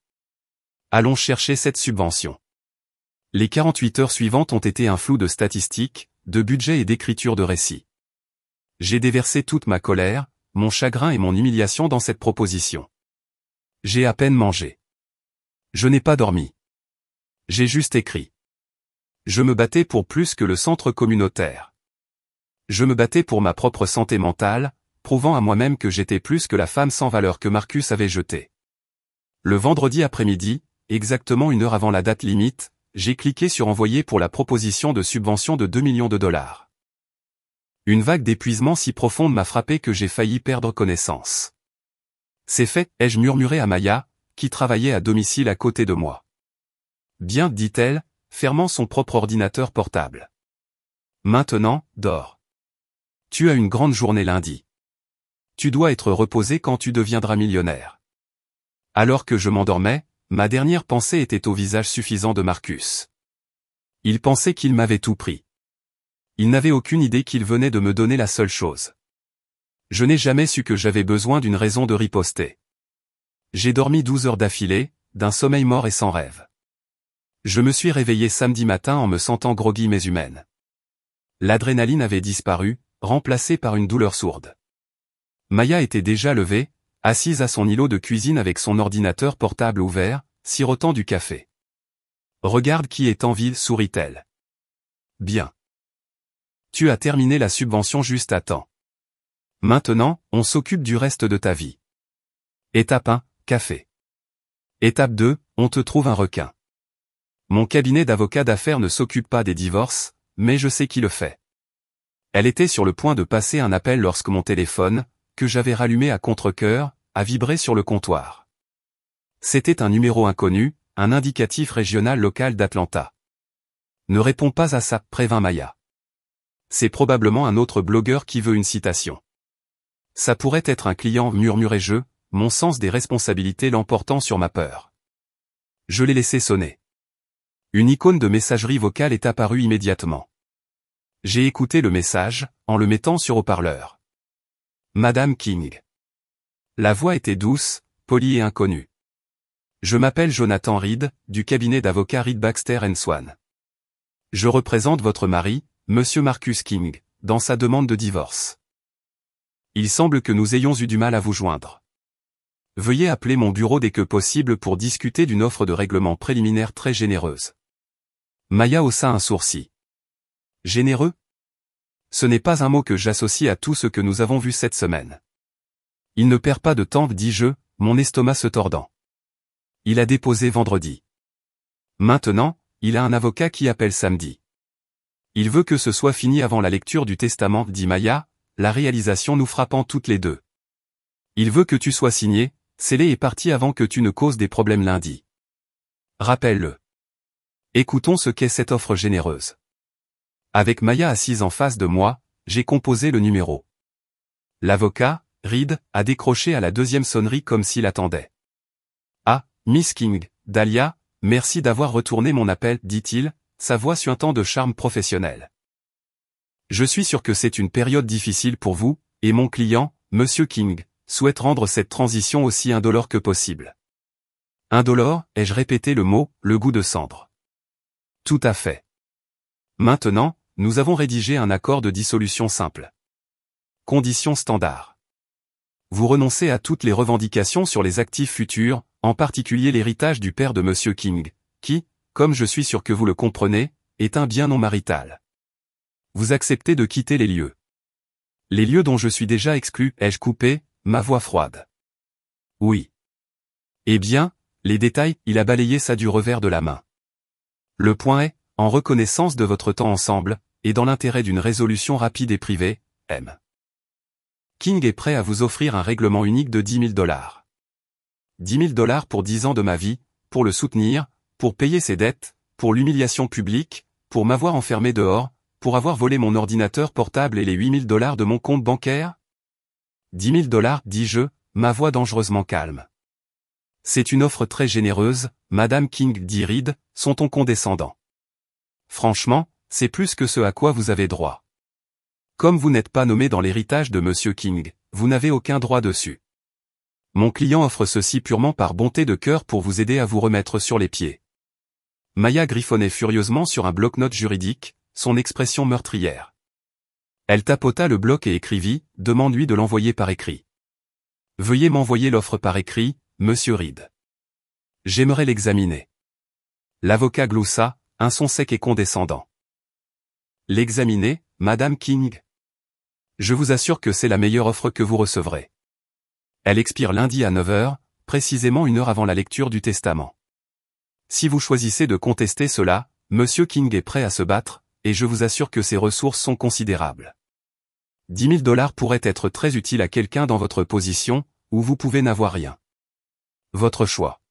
Allons chercher cette subvention. Les 48 heures suivantes ont été un flou de statistiques, de budget et d'écriture de récits. J'ai déversé toute ma colère, mon chagrin et mon humiliation dans cette proposition. J'ai à peine mangé. Je n'ai pas dormi. J'ai juste écrit. Je me battais pour plus que le centre communautaire. Je me battais pour ma propre santé mentale, prouvant à moi-même que j'étais plus que la femme sans valeur que Marcus avait jetée. Le vendredi après-midi, exactement 1 heure avant la date limite, j'ai cliqué sur envoyer pour la proposition de subvention de 2 millions de dollars. Une vague d'épuisement si profonde m'a frappé que j'ai failli perdre connaissance. C'est fait, ai-je murmuré à Maya, qui travaillait à domicile à côté de moi. Bien, dit-elle, fermant son propre ordinateur portable. Maintenant, dors. Tu as une grande journée lundi. Tu dois être reposé quand tu deviendras millionnaire. Alors que je m'endormais, ma dernière pensée était au visage suffisant de Marcus. Il pensait qu'il m'avait tout pris. Il n'avait aucune idée qu'il venait de me donner la seule chose. Je n'ai jamais su que j'avais besoin d'une raison de riposter. J'ai dormi 12 heures d'affilée, d'un sommeil mort et sans rêve. Je me suis réveillé samedi matin en me sentant groggy mais humaine. L'adrénaline avait disparu, remplacée par une douleur sourde. Maya était déjà levée, assise à son îlot de cuisine avec son ordinateur portable ouvert, sirotant du café. Regarde qui est en ville, sourit-elle. Bien. Tu as terminé la subvention juste à temps. Maintenant, on s'occupe du reste de ta vie. Étape 1, café. Étape 2, on te trouve un requin. Mon cabinet d'avocat d'affaires ne s'occupe pas des divorces, mais je sais qui le fait. Elle était sur le point de passer un appel lorsque mon téléphone, que j'avais rallumé à contre-cœur, a vibré sur le comptoir. C'était un numéro inconnu, un indicatif régional local d'Atlanta. Ne réponds pas à ça, prévint Maya. C'est probablement un autre blogueur qui veut une citation. Ça pourrait être un client, murmurai-je, mon sens des responsabilités l'emportant sur ma peur. Je l'ai laissé sonner. Une icône de messagerie vocale est apparue immédiatement. J'ai écouté le message, en le mettant sur haut-parleur. Madame King. La voix était douce, polie et inconnue. Je m'appelle Jonathan Reed, du cabinet d'avocats Reed Baxter & Swan. Je représente votre mari, Monsieur Marcus King, dans sa demande de divorce. Il semble que nous ayons eu du mal à vous joindre. Veuillez appeler mon bureau dès que possible pour discuter d'une offre de règlement préliminaire très généreuse. Maya haussa un sourcil. Généreux? Ce n'est pas un mot que j'associe à tout ce que nous avons vu cette semaine. Il ne perd pas de temps, dis-je, mon estomac se tordant. Il a déposé vendredi. Maintenant, il a un avocat qui appelle samedi. Il veut que ce soit fini avant la lecture du testament, dit Maya, la réalisation nous frappant toutes les deux. Il veut que tu sois signé, scellé et parti avant que tu ne causes des problèmes lundi. Rappelle-le. Écoutons ce qu'est cette offre généreuse. Avec Maya assise en face de moi, j'ai composé le numéro. L'avocat, Reed, a décroché à la deuxième sonnerie comme s'il attendait. Ah, Miss King, Dahlia, merci d'avoir retourné mon appel, dit-il, sa voix suintant de charme professionnel. Je suis sûr que c'est une période difficile pour vous, et mon client, Monsieur King, souhaite rendre cette transition aussi indolore que possible. Indolore, ai-je répété le mot, le goût de cendre. Tout à fait. Maintenant, nous avons rédigé un accord de dissolution simple. Conditions standards. Vous renoncez à toutes les revendications sur les actifs futurs, en particulier l'héritage du père de Monsieur King, qui, comme je suis sûr que vous le comprenez, est un bien non marital. Vous acceptez de quitter les lieux. Les lieux dont je suis déjà exclu, ai-je coupé, ma voix froide. Oui. Eh bien, les détails, il a balayé ça du revers de la main. Le point est, en reconnaissance de votre temps ensemble, et dans l'intérêt d'une résolution rapide et privée, M. King est prêt à vous offrir un règlement unique de $10 000. $10 000 pour 10 ans de ma vie, pour le soutenir, pour payer ses dettes, pour l'humiliation publique, pour m'avoir enfermé dehors, pour avoir volé mon ordinateur portable et les $8 000 de mon compte bancaire? $10 000, dis-je, ma voix dangereusement calme. C'est une offre très généreuse, Madame King, dit Reed, son ton condescendant. Franchement, c'est plus que ce à quoi vous avez droit. Comme vous n'êtes pas nommé dans l'héritage de Monsieur King, vous n'avez aucun droit dessus. Mon client offre ceci purement par bonté de cœur pour vous aider à vous remettre sur les pieds. Maya griffonnait furieusement sur un bloc-notes juridique, son expression meurtrière. Elle tapota le bloc et écrivit, demande-lui de l'envoyer par écrit. Veuillez m'envoyer l'offre par écrit, Monsieur Reed. J'aimerais l'examiner. L'avocat gloussa, un son sec et condescendant. L'examiner, Madame King? Je vous assure que c'est la meilleure offre que vous recevrez. Elle expire lundi à 9 h, précisément 1 heure avant la lecture du testament. Si vous choisissez de contester cela, Monsieur King est prêt à se battre, et je vous assure que ses ressources sont considérables. $10 000 pourraient être très utiles à quelqu'un dans votre position, où vous pouvez n'avoir rien. Votre choix.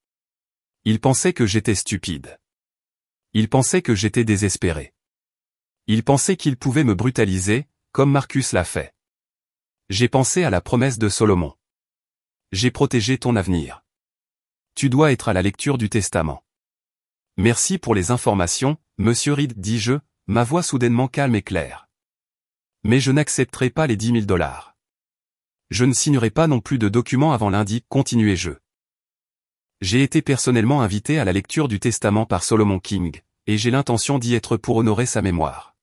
Il pensait que j'étais stupide. Il pensait que j'étais désespéré. Il pensait qu'il pouvait me brutaliser, comme Marcus l'a fait. J'ai pensé à la promesse de Salomon. J'ai protégé ton avenir. Tu dois être à la lecture du testament. Merci pour les informations, Monsieur Reed, dis-je, ma voix soudainement calme et claire. Mais je n'accepterai pas les $10 000. Je ne signerai pas non plus de documents avant lundi, continuai-je. J'ai été personnellement invité à la lecture du testament par Solomon King, et j'ai l'intention d'y être pour honorer sa mémoire.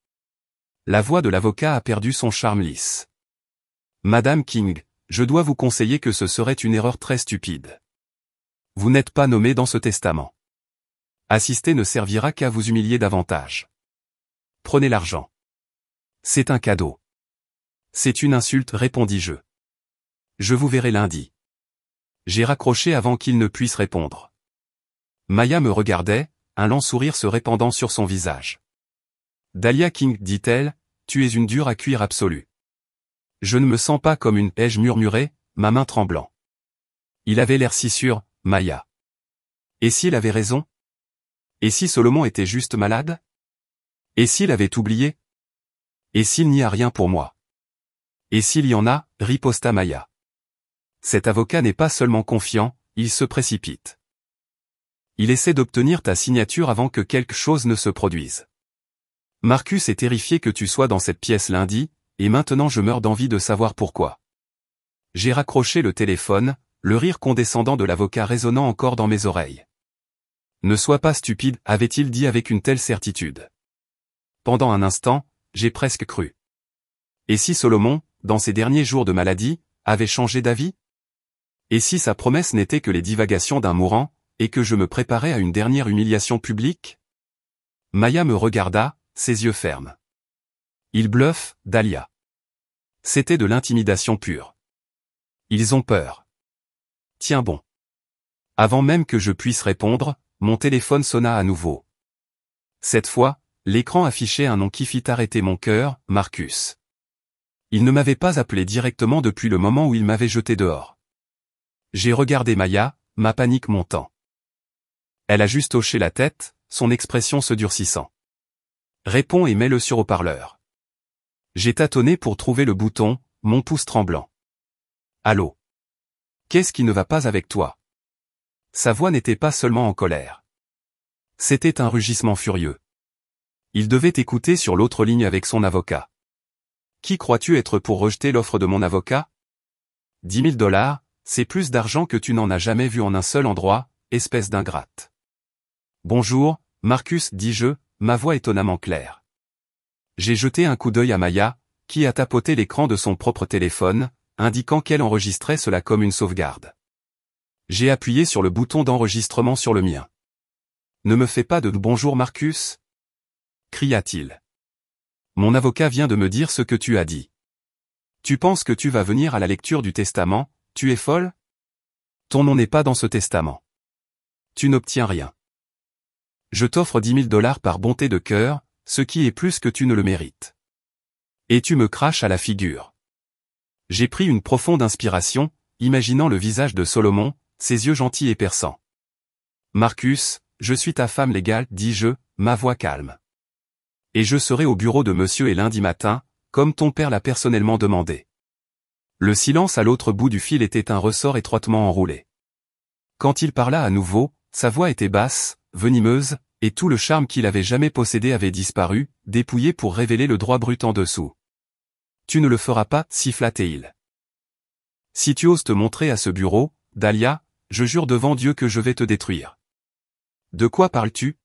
La voix de l'avocat a perdu son charme lisse. Madame King, je dois vous conseiller que ce serait une erreur très stupide. Vous n'êtes pas nommé dans ce testament. Assister ne servira qu'à vous humilier davantage. Prenez l'argent. C'est un cadeau. C'est une insulte, répondis-je. Je vous verrai lundi. J'ai raccroché avant qu'il ne puisse répondre. Maya me regardait, un lent sourire se répandant sur son visage. Dahlia King, dit-elle, tu es une dure à cuire absolue. Je ne me sens pas comme une, ai-je murmuré, ma main tremblant. Il avait l'air si sûr, Maya. Et s'il avait raison? Et si Solomon était juste malade? Et s'il avait oublié? Et s'il n'y a rien pour moi? Et s'il y en a, riposta Maya. Cet avocat n'est pas seulement confiant, il se précipite. Il essaie d'obtenir ta signature avant que quelque chose ne se produise. Marcus est terrifié que tu sois dans cette pièce lundi, et maintenant je meurs d'envie de savoir pourquoi. J'ai raccroché le téléphone, le rire condescendant de l'avocat résonnant encore dans mes oreilles. Ne sois pas stupide, avait-il dit avec une telle certitude. Pendant un instant, j'ai presque cru. Et si Solomon, dans ses derniers jours de maladie, avait changé d'avis? Et si sa promesse n'était que les divagations d'un mourant, et que je me préparais à une dernière humiliation publique? Maya me regarda, ses yeux fermes. Ils bluffent, Dahlia. C'était de l'intimidation pure. Ils ont peur. Tiens bon. Avant même que je puisse répondre, mon téléphone sonna à nouveau. Cette fois, l'écran affichait un nom qui fit arrêter mon cœur, Marcus. Il ne m'avait pas appelé directement depuis le moment où il m'avait jeté dehors. J'ai regardé Maya, ma panique montant. Elle a juste hoché la tête, son expression se durcissant. Réponds et mets-le sur haut-parleur. J'ai tâtonné pour trouver le bouton, mon pouce tremblant. Allô? Qu'est-ce qui ne va pas avec toi? Sa voix n'était pas seulement en colère. C'était un rugissement furieux. Il devait écouter sur l'autre ligne avec son avocat. Qui crois-tu être pour rejeter l'offre de mon avocat? 10 000 $, c'est plus d'argent que tu n'en as jamais vu en un seul endroit, espèce d'ingrate. Bonjour, Marcus, dis-je, ma voix étonnamment claire. J'ai jeté un coup d'œil à Maya, qui a tapoté l'écran de son propre téléphone, indiquant qu'elle enregistrait cela comme une sauvegarde. J'ai appuyé sur le bouton d'enregistrement sur le mien. Ne me fais pas de bonjour Marcus? Cria-t-il. Mon avocat vient de me dire ce que tu as dit. Tu penses que tu vas venir à la lecture du testament, tu es folle? Ton nom n'est pas dans ce testament. Tu n'obtiens rien. Je t'offre 10 000 $ par bonté de cœur, ce qui est plus que tu ne le mérites. Et tu me craches à la figure. J'ai pris une profonde inspiration, imaginant le visage de Solomon, ses yeux gentils et perçants. Marcus, je suis ta femme légale, dis-je, ma voix calme. Et je serai au bureau de monsieur et lundi matin, comme ton père l'a personnellement demandé. Le silence à l'autre bout du fil était un ressort étroitement enroulé. Quand il parla à nouveau, sa voix était basse, venimeuse, et tout le charme qu'il avait jamais possédé avait disparu, dépouillé pour révéler le droit brut en dessous. Tu ne le feras pas, siffla-t-il. Si tu oses te montrer à ce bureau, Dahlia, je jure devant Dieu que je vais te détruire. De quoi parles-tu?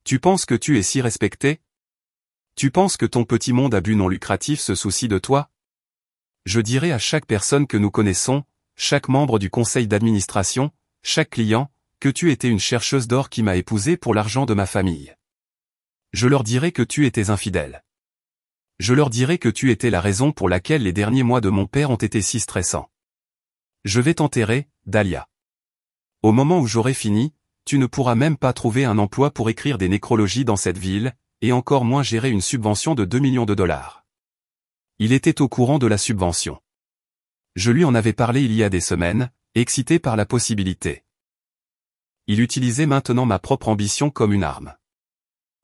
Tu penses que tu es si respecté? Tu penses que ton petit monde à but non lucratif se soucie de toi? Je dirai à chaque personne que nous connaissons, chaque membre du conseil d'administration, chaque client, que tu étais une chercheuse d'or qui m'a épousé pour l'argent de ma famille. Je leur dirai que tu étais infidèle. Je leur dirai que tu étais la raison pour laquelle les derniers mois de mon père ont été si stressants. Je vais t'enterrer, Dahlia. Au moment où j'aurai fini, tu ne pourras même pas trouver un emploi pour écrire des nécrologies dans cette ville, et encore moins gérer une subvention de 2 millions de $. Il était au courant de la subvention. Je lui en avais parlé il y a des semaines, excité par la possibilité. Il utilisait maintenant ma propre ambition comme une arme.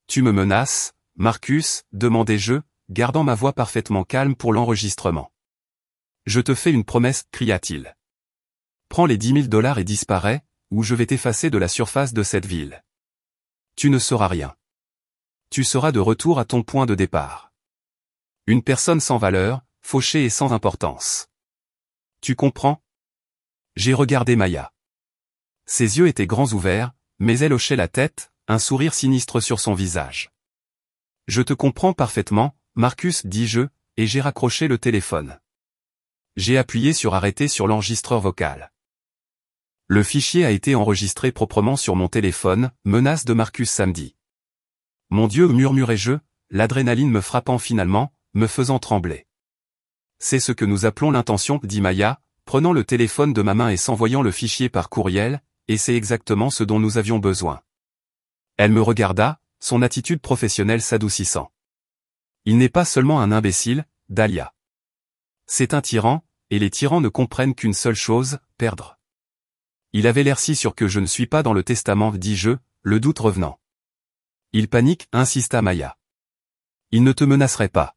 Tu me menaces, Marcus, demandai-je, gardant ma voix parfaitement calme pour l'enregistrement. Je te fais une promesse, cria-t-il. Prends les 10 000 $ et disparais, ou je vais t'effacer de la surface de cette ville. Tu ne sauras rien. Tu seras de retour à ton point de départ. Une personne sans valeur, fauchée et sans importance. Tu comprends? J'ai regardé Maya. Ses yeux étaient grands ouverts, mais elle hochait la tête, un sourire sinistre sur son visage. Je te comprends parfaitement, Marcus, dis-je, et j'ai raccroché le téléphone. J'ai appuyé sur arrêter sur l'enregistreur vocal. Le fichier a été enregistré proprement sur mon téléphone, menace de Marcus samedi. Mon Dieu, murmurai-je, l'adrénaline me frappant finalement, me faisant trembler. C'est ce que nous appelons l'intention, dit Maya, prenant le téléphone de ma main et s'envoyant le fichier par courriel, et c'est exactement ce dont nous avions besoin. Elle me regarda, son attitude professionnelle s'adoucissant. Il n'est pas seulement un imbécile, Dahlia. C'est un tyran, et les tyrans ne comprennent qu'une seule chose, perdre. Il avait l'air si sûr que je ne suis pas dans le testament, dis-je, le doute revenant. Il panique, insista Maya. Il ne te menacerait pas.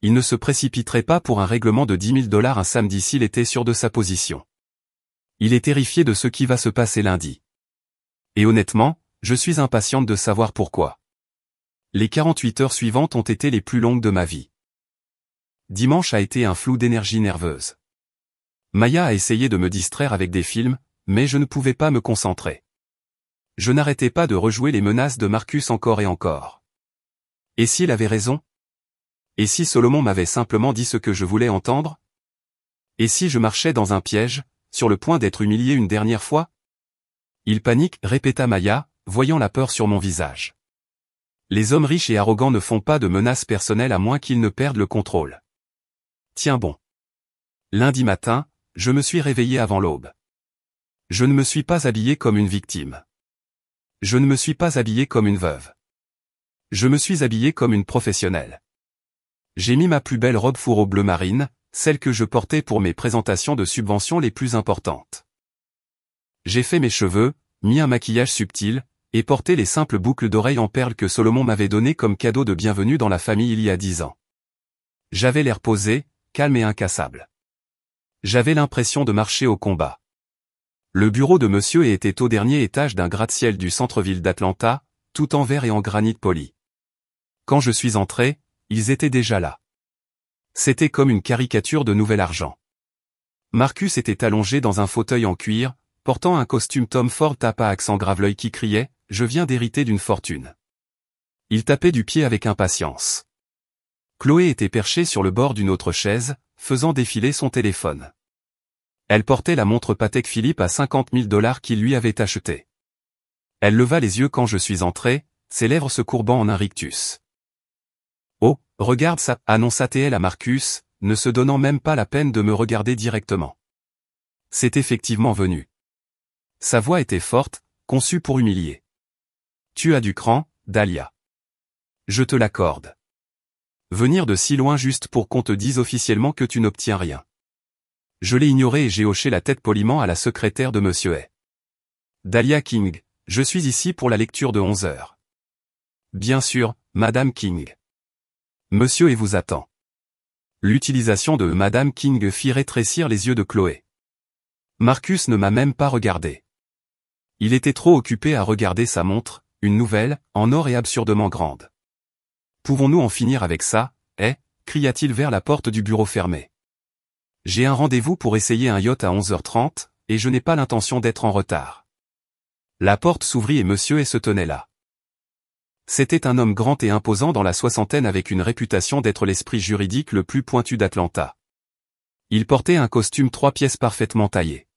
Il ne se précipiterait pas pour un règlement de 10 000 $ un samedi s'il était sûr de sa position. Il est terrifié de ce qui va se passer lundi. Et honnêtement, je suis impatiente de savoir pourquoi. Les 48 heures suivantes ont été les plus longues de ma vie. Dimanche a été un flou d'énergie nerveuse. Maya a essayé de me distraire avec des films, mais je ne pouvais pas me concentrer. Je n'arrêtais pas de rejouer les menaces de Marcus encore et encore. Et s'il avait raison? Et si Solomon m'avait simplement dit ce que je voulais entendre? Et si je marchais dans un piège, sur le point d'être humilié une dernière fois? Il panique, répéta Maya, voyant la peur sur mon visage. Les hommes riches et arrogants ne font pas de menaces personnelles à moins qu'ils ne perdent le contrôle. Tiens bon. Lundi matin, je me suis réveillé avant l'aube. Je ne me suis pas habillé comme une victime. Je ne me suis pas habillé comme une veuve. Je me suis habillé comme une professionnelle. J'ai mis ma plus belle robe fourreau bleu marine, celle que je portais pour mes présentations de subventions les plus importantes. J'ai fait mes cheveux, mis un maquillage subtil, et porté les simples boucles d'oreilles en perles que Solomon m'avait données comme cadeau de bienvenue dans la famille il y a 10 ans. J'avais l'air posé, calme et incassable. J'avais l'impression de marcher au combat. Le bureau de monsieur était au dernier étage d'un gratte-ciel du centre-ville d'Atlanta, tout en verre et en granit poli. Quand je suis entré, ils étaient déjà là. C'était comme une caricature de nouvel argent. Marcus était allongé dans un fauteuil en cuir, portant un costume Tom Ford tape à accent grave l'œil qui criait « Je viens d'hériter d'une fortune ». Il tapait du pied avec impatience. Chloé était perchée sur le bord d'une autre chaise, faisant défiler son téléphone. Elle portait la montre Patek Philippe à 50 000 $ qu'il lui avait achetée. Elle leva les yeux quand je suis entré, ses lèvres se courbant en un rictus. « Oh, regarde ça » annonça-t-elle à Marcus, ne se donnant même pas la peine de me regarder directement. C'est effectivement venu. Sa voix était forte, conçue pour humilier. « Tu as du cran, Dahlia. Je te l'accorde. Venir de si loin juste pour qu'on te dise officiellement que tu n'obtiens rien. » Je l'ai ignoré et j'ai hoché la tête poliment à la secrétaire de Monsieur Hay. « Dahlia King, je suis ici pour la lecture de 11 heures. »« Bien sûr, Madame King. »« Monsieur Hay vous attend. » L'utilisation de Madame King fit rétrécir les yeux de Chloé. Marcus ne m'a même pas regardé. Il était trop occupé à regarder sa montre, une nouvelle, en or et absurdement grande. « Pouvons-nous en finir avec ça, Hay » cria-t-il vers la porte du bureau fermé. « J'ai un rendez-vous pour essayer un yacht à 11h30, et je n'ai pas l'intention d'être en retard. » La porte s'ouvrit et Monsieur Hay se tenait là. C'était un homme grand et imposant dans la soixantaine avec une réputation d'être l'esprit juridique le plus pointu d'Atlanta. Il portait un costume 3 pièces parfaitement taillé.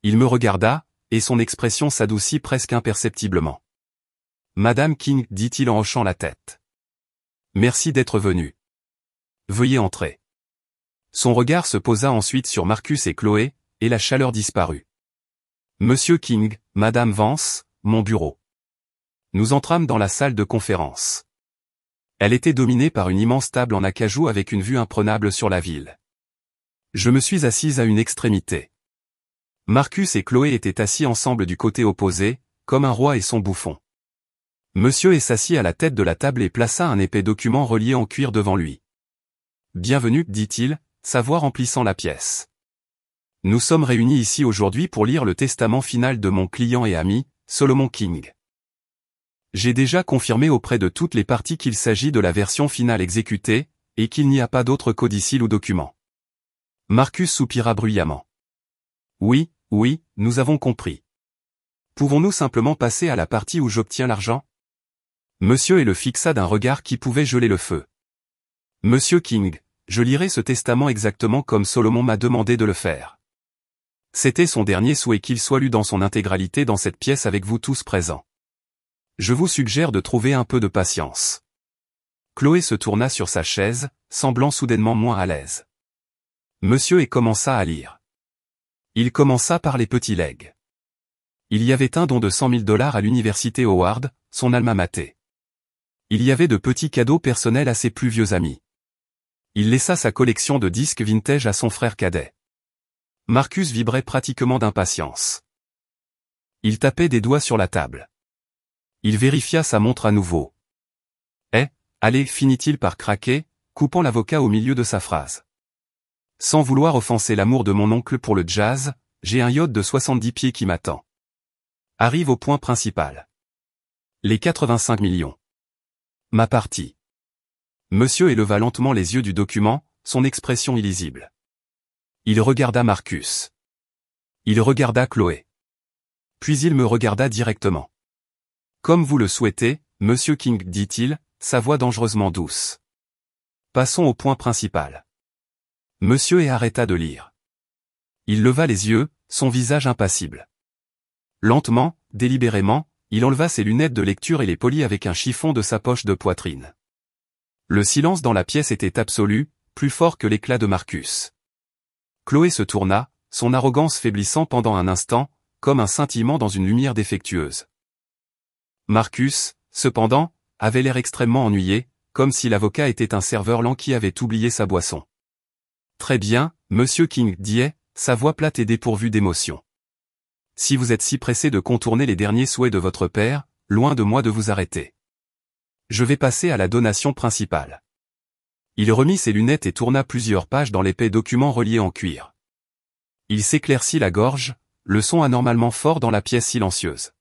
Il me regarda, et son expression s'adoucit presque imperceptiblement. « Madame King, dit-il en hochant la tête. Merci d'être venu. Veuillez entrer. » Son regard se posa ensuite sur Marcus et Chloé, et la chaleur disparut. « Monsieur King, Madame Vance, mon bureau. » Nous entrâmes dans la salle de conférence. Elle était dominée par une immense table en acajou avec une vue imprenable sur la ville. Je me suis assise à une extrémité. Marcus et Chloé étaient assis ensemble du côté opposé, comme un roi et son bouffon. Monsieur Hay s'assit à la tête de la table et plaça un épais document relié en cuir devant lui. « Bienvenue, dit-il, sa voix remplissant la pièce. Nous sommes réunis ici aujourd'hui pour lire le testament final de mon client et ami, Solomon King. J'ai déjà confirmé auprès de toutes les parties qu'il s'agit de la version finale exécutée, et qu'il n'y a pas d'autre codicile ou document. » Marcus soupira bruyamment. « Oui, oui, nous avons compris. Pouvons-nous simplement passer à la partie où j'obtiens l'argent ?» Monsieur Hay le fixa d'un regard qui pouvait geler le feu. « Monsieur King, je lirai ce testament exactement comme Solomon m'a demandé de le faire. C'était son dernier souhait qu'il soit lu dans son intégralité dans cette pièce avec vous tous présents. Je vous suggère de trouver un peu de patience. » Chloé se tourna sur sa chaise, semblant soudainement moins à l'aise. Monsieur Hay commença à lire. Il commença par les petits legs. Il y avait un don de 100 000 $ à l'université Howard, son alma mater. Il y avait de petits cadeaux personnels à ses plus vieux amis. Il laissa sa collection de disques vintage à son frère cadet. Marcus vibrait pratiquement d'impatience. Il tapait des doigts sur la table. Il vérifia sa montre à nouveau. « Eh, allez, finit-il par craquer, coupant l'avocat au milieu de sa phrase. Sans vouloir offenser l'amour de mon oncle pour le jazz, j'ai un yacht de 70 pieds qui m'attend. Arrive au point principal. Les 85 millions. Ma partie. » Monsieur éleva lentement les yeux du document, son expression illisible. Il regarda Marcus. Il regarda Chloé. Puis il me regarda directement. « Comme vous le souhaitez, Monsieur King, dit-il, sa voix dangereusement douce. Passons au point principal. » Monsieur Hay arrêta de lire. Il leva les yeux, son visage impassible. Lentement, délibérément, il enleva ses lunettes de lecture et les polit avec un chiffon de sa poche de poitrine. Le silence dans la pièce était absolu, plus fort que l'éclat de Marcus. Chloé se tourna, son arrogance faiblissant pendant un instant, comme un scintillement dans une lumière défectueuse. Marcus, cependant, avait l'air extrêmement ennuyé, comme si l'avocat était un serveur lent qui avait oublié sa boisson. « Très bien, Monsieur King, dit Hay, sa voix plate et dépourvue d'émotion. Si vous êtes si pressé de contourner les derniers souhaits de votre père, loin de moi de vous arrêter. Je vais passer à la donation principale. » Il remit ses lunettes et tourna plusieurs pages dans l'épais document relié en cuir. Il s'éclaircit la gorge, le son anormalement fort dans la pièce silencieuse.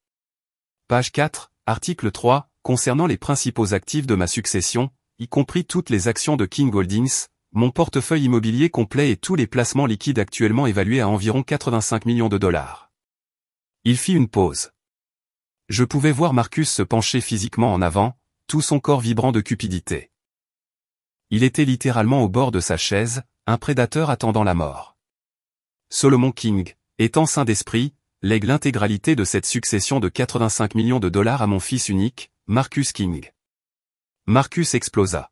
Page 4, article 3, concernant les principaux actifs de ma succession, y compris toutes les actions de King Holdings, mon portefeuille immobilier complet et tous les placements liquides actuellement évalués à environ 85 millions de dollars. Il fit une pause. Je pouvais voir Marcus se pencher physiquement en avant, tout son corps vibrant de cupidité. Il était littéralement au bord de sa chaise, un prédateur attendant la mort. Solomon King, étant saint d'esprit, lègue l'intégralité de cette succession de 85 millions de dollars à mon fils unique, Marcus King. Marcus explosa.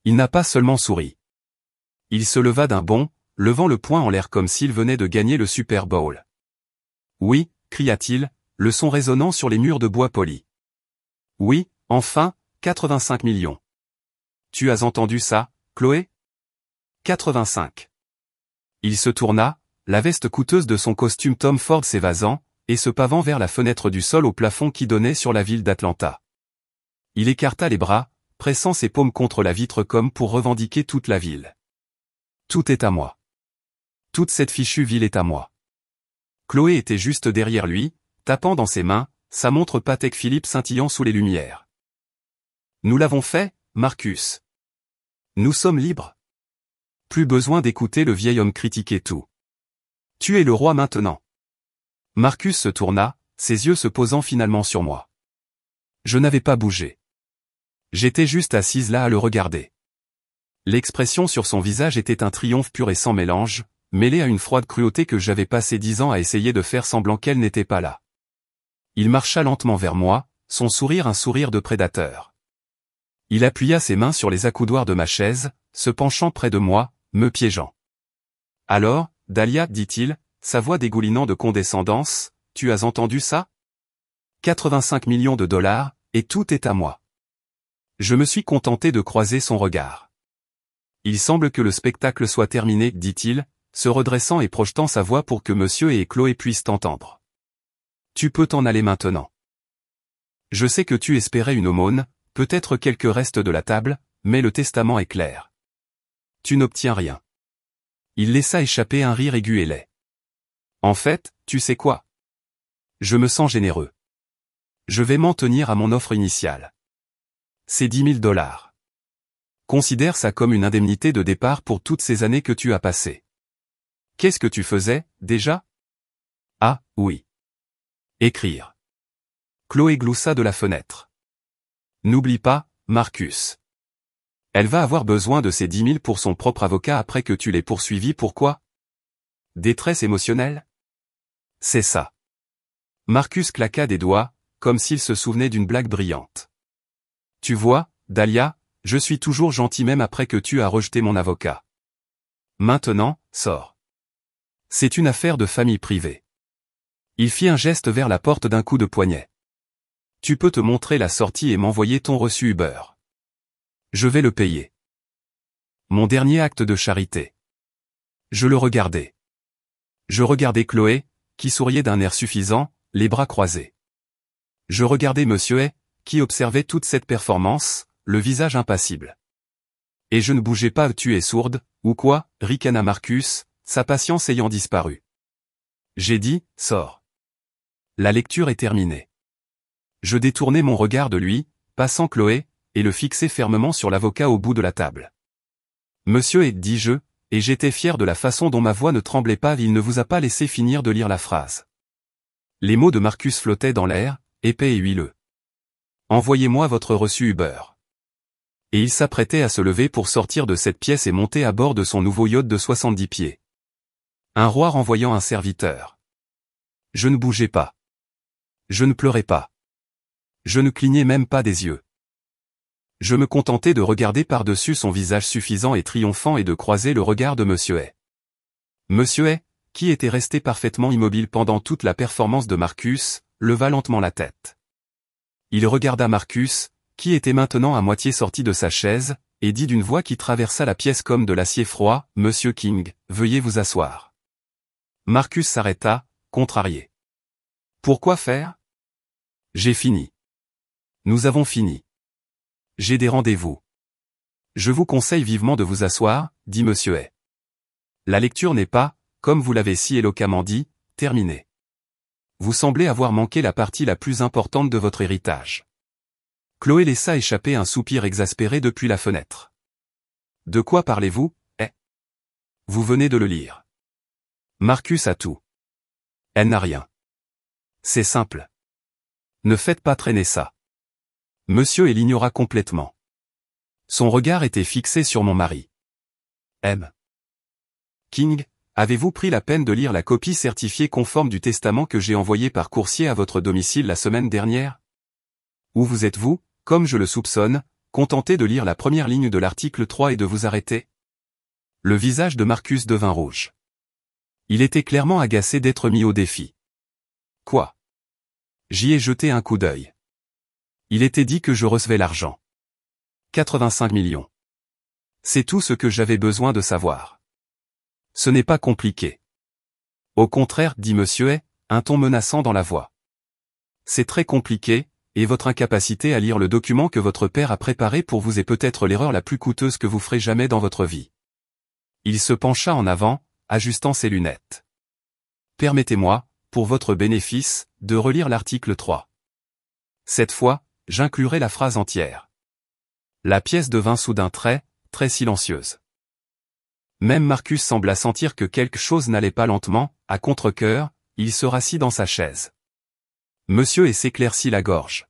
Il n'a pas seulement souri. Il se leva d'un bond, levant le poing en l'air comme s'il venait de gagner le Super Bowl. Oui, cria-t-il, le son résonnant sur les murs de bois poli. Oui, enfin, 85 millions. Tu as entendu ça, Chloé? 85. Il se tourna, la veste coûteuse de son costume Tom Ford s'évasant, et se pavant vers la fenêtre du sol au plafond qui donnait sur la ville d'Atlanta. Il écarta les bras, pressant ses paumes contre la vitre comme pour revendiquer toute la ville. Tout est à moi. Toute cette fichue ville est à moi. Chloé était juste derrière lui, tapant dans ses mains, sa montre Patek Philippe scintillant sous les lumières. Nous l'avons fait, Marcus. Nous sommes libres. Plus besoin d'écouter le vieil homme critiquer tout. Tu es le roi maintenant. Marcus se tourna, ses yeux se posant finalement sur moi. Je n'avais pas bougé. J'étais juste assise là à le regarder. L'expression sur son visage était un triomphe pur et sans mélange, mêlé à une froide cruauté que j'avais passé 10 ans à essayer de faire semblant qu'elle n'était pas là. Il marcha lentement vers moi, son sourire un sourire de prédateur. Il appuya ses mains sur les accoudoirs de ma chaise, se penchant près de moi, me piégeant. Alors, Dahlia, dit-il, sa voix dégoulinant de condescendance, tu as entendu ça? 85 millions de dollars, et tout est à moi. Je me suis contenté de croiser son regard. Il semble que le spectacle soit terminé, dit-il, se redressant et projetant sa voix pour que monsieur et Chloé puissent t'entendre. Tu peux t'en aller maintenant. Je sais que tu espérais une aumône, peut-être quelques restes de la table, mais le testament est clair. Tu n'obtiens rien. Il laissa échapper un rire aigu et laid. En fait, tu sais quoi? Je me sens généreux. Je vais m'en tenir à mon offre initiale. C'est 10 000 dollars. Considère ça comme une indemnité de départ pour toutes ces années que tu as passées. Qu'est-ce que tu faisais, déjà? Ah, oui. Écrire. Chloé gloussa de la fenêtre. N'oublie pas, Marcus. Elle va avoir besoin de ces 10 000 pour son propre avocat après que tu l'aies poursuivi. Pourquoi? Détresse émotionnelle? C'est ça. Marcus claqua des doigts, comme s'il se souvenait d'une blague brillante. Tu vois, Dahlia, je suis toujours gentil même après que tu as rejeté mon avocat. Maintenant, sors. C'est une affaire de famille privée. Il fit un geste vers la porte d'un coup de poignet. Tu peux te montrer la sortie et m'envoyer ton reçu Uber. Je vais le payer. Mon dernier acte de charité. Je le regardais. Je regardais Chloé, qui souriait d'un air suffisant, les bras croisés. Je regardais Monsieur Hay, qui observait toute cette performance, le visage impassible. Et je ne bougeais pas. Tu es sourde, ou quoi, ricana Marcus, sa patience ayant disparu. J'ai dit, sors. La lecture est terminée. Je détournai mon regard de lui, passant Chloé, et le fixai fermement sur l'avocat au bout de la table. Monsieur Hay, dis-je, et j'étais fier de la façon dont ma voix ne tremblait pas. Il ne vous a pas laissé finir de lire la phrase. Les mots de Marcus flottaient dans l'air, épais et huileux. Envoyez-moi votre reçu Uber. Et il s'apprêtait à se lever pour sortir de cette pièce et monter à bord de son nouveau yacht de 70 pieds. Un roi renvoyant un serviteur. Je ne bougeais pas. Je ne pleurais pas. Je ne clignais même pas des yeux. Je me contentais de regarder par-dessus son visage suffisant et triomphant et de croiser le regard de Monsieur Hay. Monsieur Hay, qui était resté parfaitement immobile pendant toute la performance de Marcus, leva lentement la tête. Il regarda Marcus, qui était maintenant à moitié sorti de sa chaise, et dit d'une voix qui traversa la pièce comme de l'acier froid, « Monsieur King, veuillez vous asseoir. » Marcus s'arrêta, contrarié. « Pourquoi faire? J'ai fini. Nous avons fini. J'ai des rendez-vous. Je vous conseille vivement de vous asseoir, dit Monsieur Hay. La lecture n'est pas, comme vous l'avez si éloquemment dit, terminé. Vous semblez avoir manqué la partie la plus importante de votre héritage. Chloé laissa échapper un soupir exaspéré depuis la fenêtre. De quoi parlez-vous, Vous venez de le lire. Marcus a tout. Elle n'a rien. C'est simple. Ne faites pas traîner ça. Monsieur l'ignora complètement. Son regard était fixé sur mon mari. M. King, avez-vous pris la peine de lire la copie certifiée conforme du testament que j'ai envoyé par coursier à votre domicile la semaine dernière? Ou vous êtes-vous, comme je le soupçonne, contenté de lire la première ligne de l'article 3 et de vous arrêter? Le visage de Marcus devint rouge. Il était clairement agacé d'être mis au défi. Quoi? J'y ai jeté un coup d'œil. Il était dit que je recevais l'argent. 85 millions. C'est tout ce que j'avais besoin de savoir. Ce n'est pas compliqué. Au contraire, dit monsieur un ton menaçant dans la voix. C'est très compliqué, et votre incapacité à lire le document que votre père a préparé pour vous est peut-être l'erreur la plus coûteuse que vous ferez jamais dans votre vie. Il se pencha en avant, ajustant ses lunettes. Permettez-moi, pour votre bénéfice, de relire l'article 3. Cette fois, j'inclurai la phrase entière. La pièce devint soudain très silencieuse. Même Marcus sembla sentir que quelque chose n'allait pas lentement, à contre-cœur, il se rassit dans sa chaise. Monsieur s'éclaircit la gorge.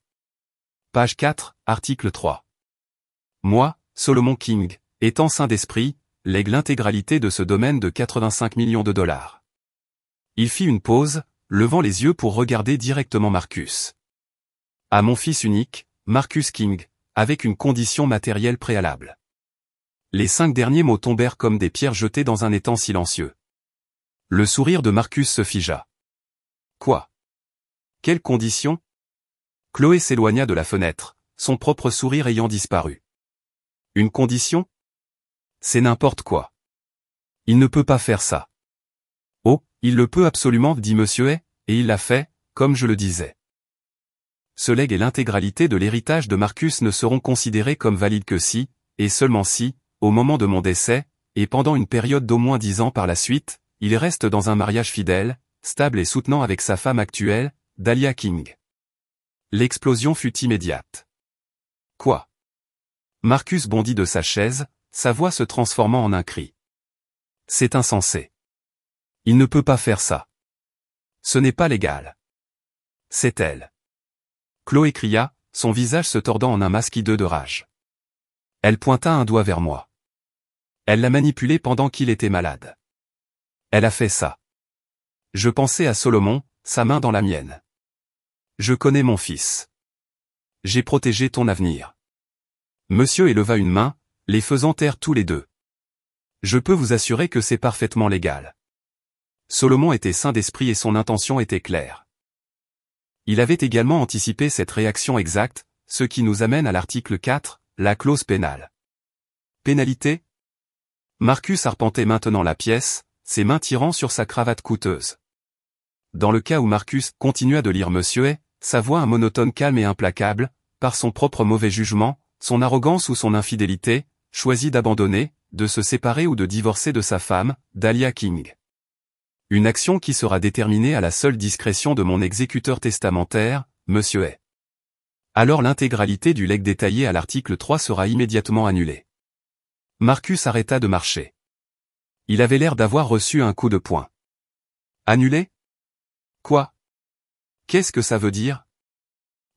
Page 4, article 3. Moi, Solomon King, étant saint d'esprit, lègue l'intégralité de ce domaine de 85 millions de dollars. Il fit une pause, levant les yeux pour regarder directement Marcus. À mon fils unique, Marcus King, avec une condition matérielle préalable. Les 5 derniers mots tombèrent comme des pierres jetées dans un étang silencieux. Le sourire de Marcus se figea. Quoi? Quelles conditions? Chloé s'éloigna de la fenêtre, son propre sourire ayant disparu. Une condition? C'est n'importe quoi. Il ne peut pas faire ça. Oh, il le peut absolument, dit monsieur et il l'a fait, comme je le disais. Ce legs et l'intégralité de l'héritage de Marcus ne seront considérés comme valides que si, et seulement si, au moment de mon décès, et pendant une période d'au moins 10 ans par la suite, il reste dans un mariage fidèle, stable et soutenant avec sa femme actuelle, Dahlia King. L'explosion fut immédiate. Quoi? Marcus bondit de sa chaise, sa voix se transformant en un cri. C'est insensé. Il ne peut pas faire ça. Ce n'est pas légal. C'est elle. Chloé cria, son visage se tordant en un masque hideux de rage. Elle pointa un doigt vers moi. Elle l'a manipulé pendant qu'il était malade. Elle a fait ça. Je pensais à Solomon, sa main dans la mienne. Je connais mon fils. J'ai protégé ton avenir. Monsieur éleva une main, les faisant taire tous les deux. Je peux vous assurer que c'est parfaitement légal. Solomon était saint d'esprit et son intention était claire. Il avait également anticipé cette réaction exacte, ce qui nous amène à l'article 4, la clause pénale. Pénalité? Marcus arpentait maintenant la pièce, ses mains tirant sur sa cravate coûteuse. Dans le cas où Marcus continua de lire monsieur sa voix un monotone calme et implacable, par son propre mauvais jugement, son arrogance ou son infidélité, choisit d'abandonner, de se séparer ou de divorcer de sa femme, Dahlia King. Une action qui sera déterminée à la seule discrétion de mon exécuteur testamentaire, monsieur . Alors l'intégralité du legs détaillé à l'article 3 sera immédiatement annulée. Marcus arrêta de marcher. Il avait l'air d'avoir reçu un coup de poing. Annulé? Quoi? Qu'est-ce que ça veut dire?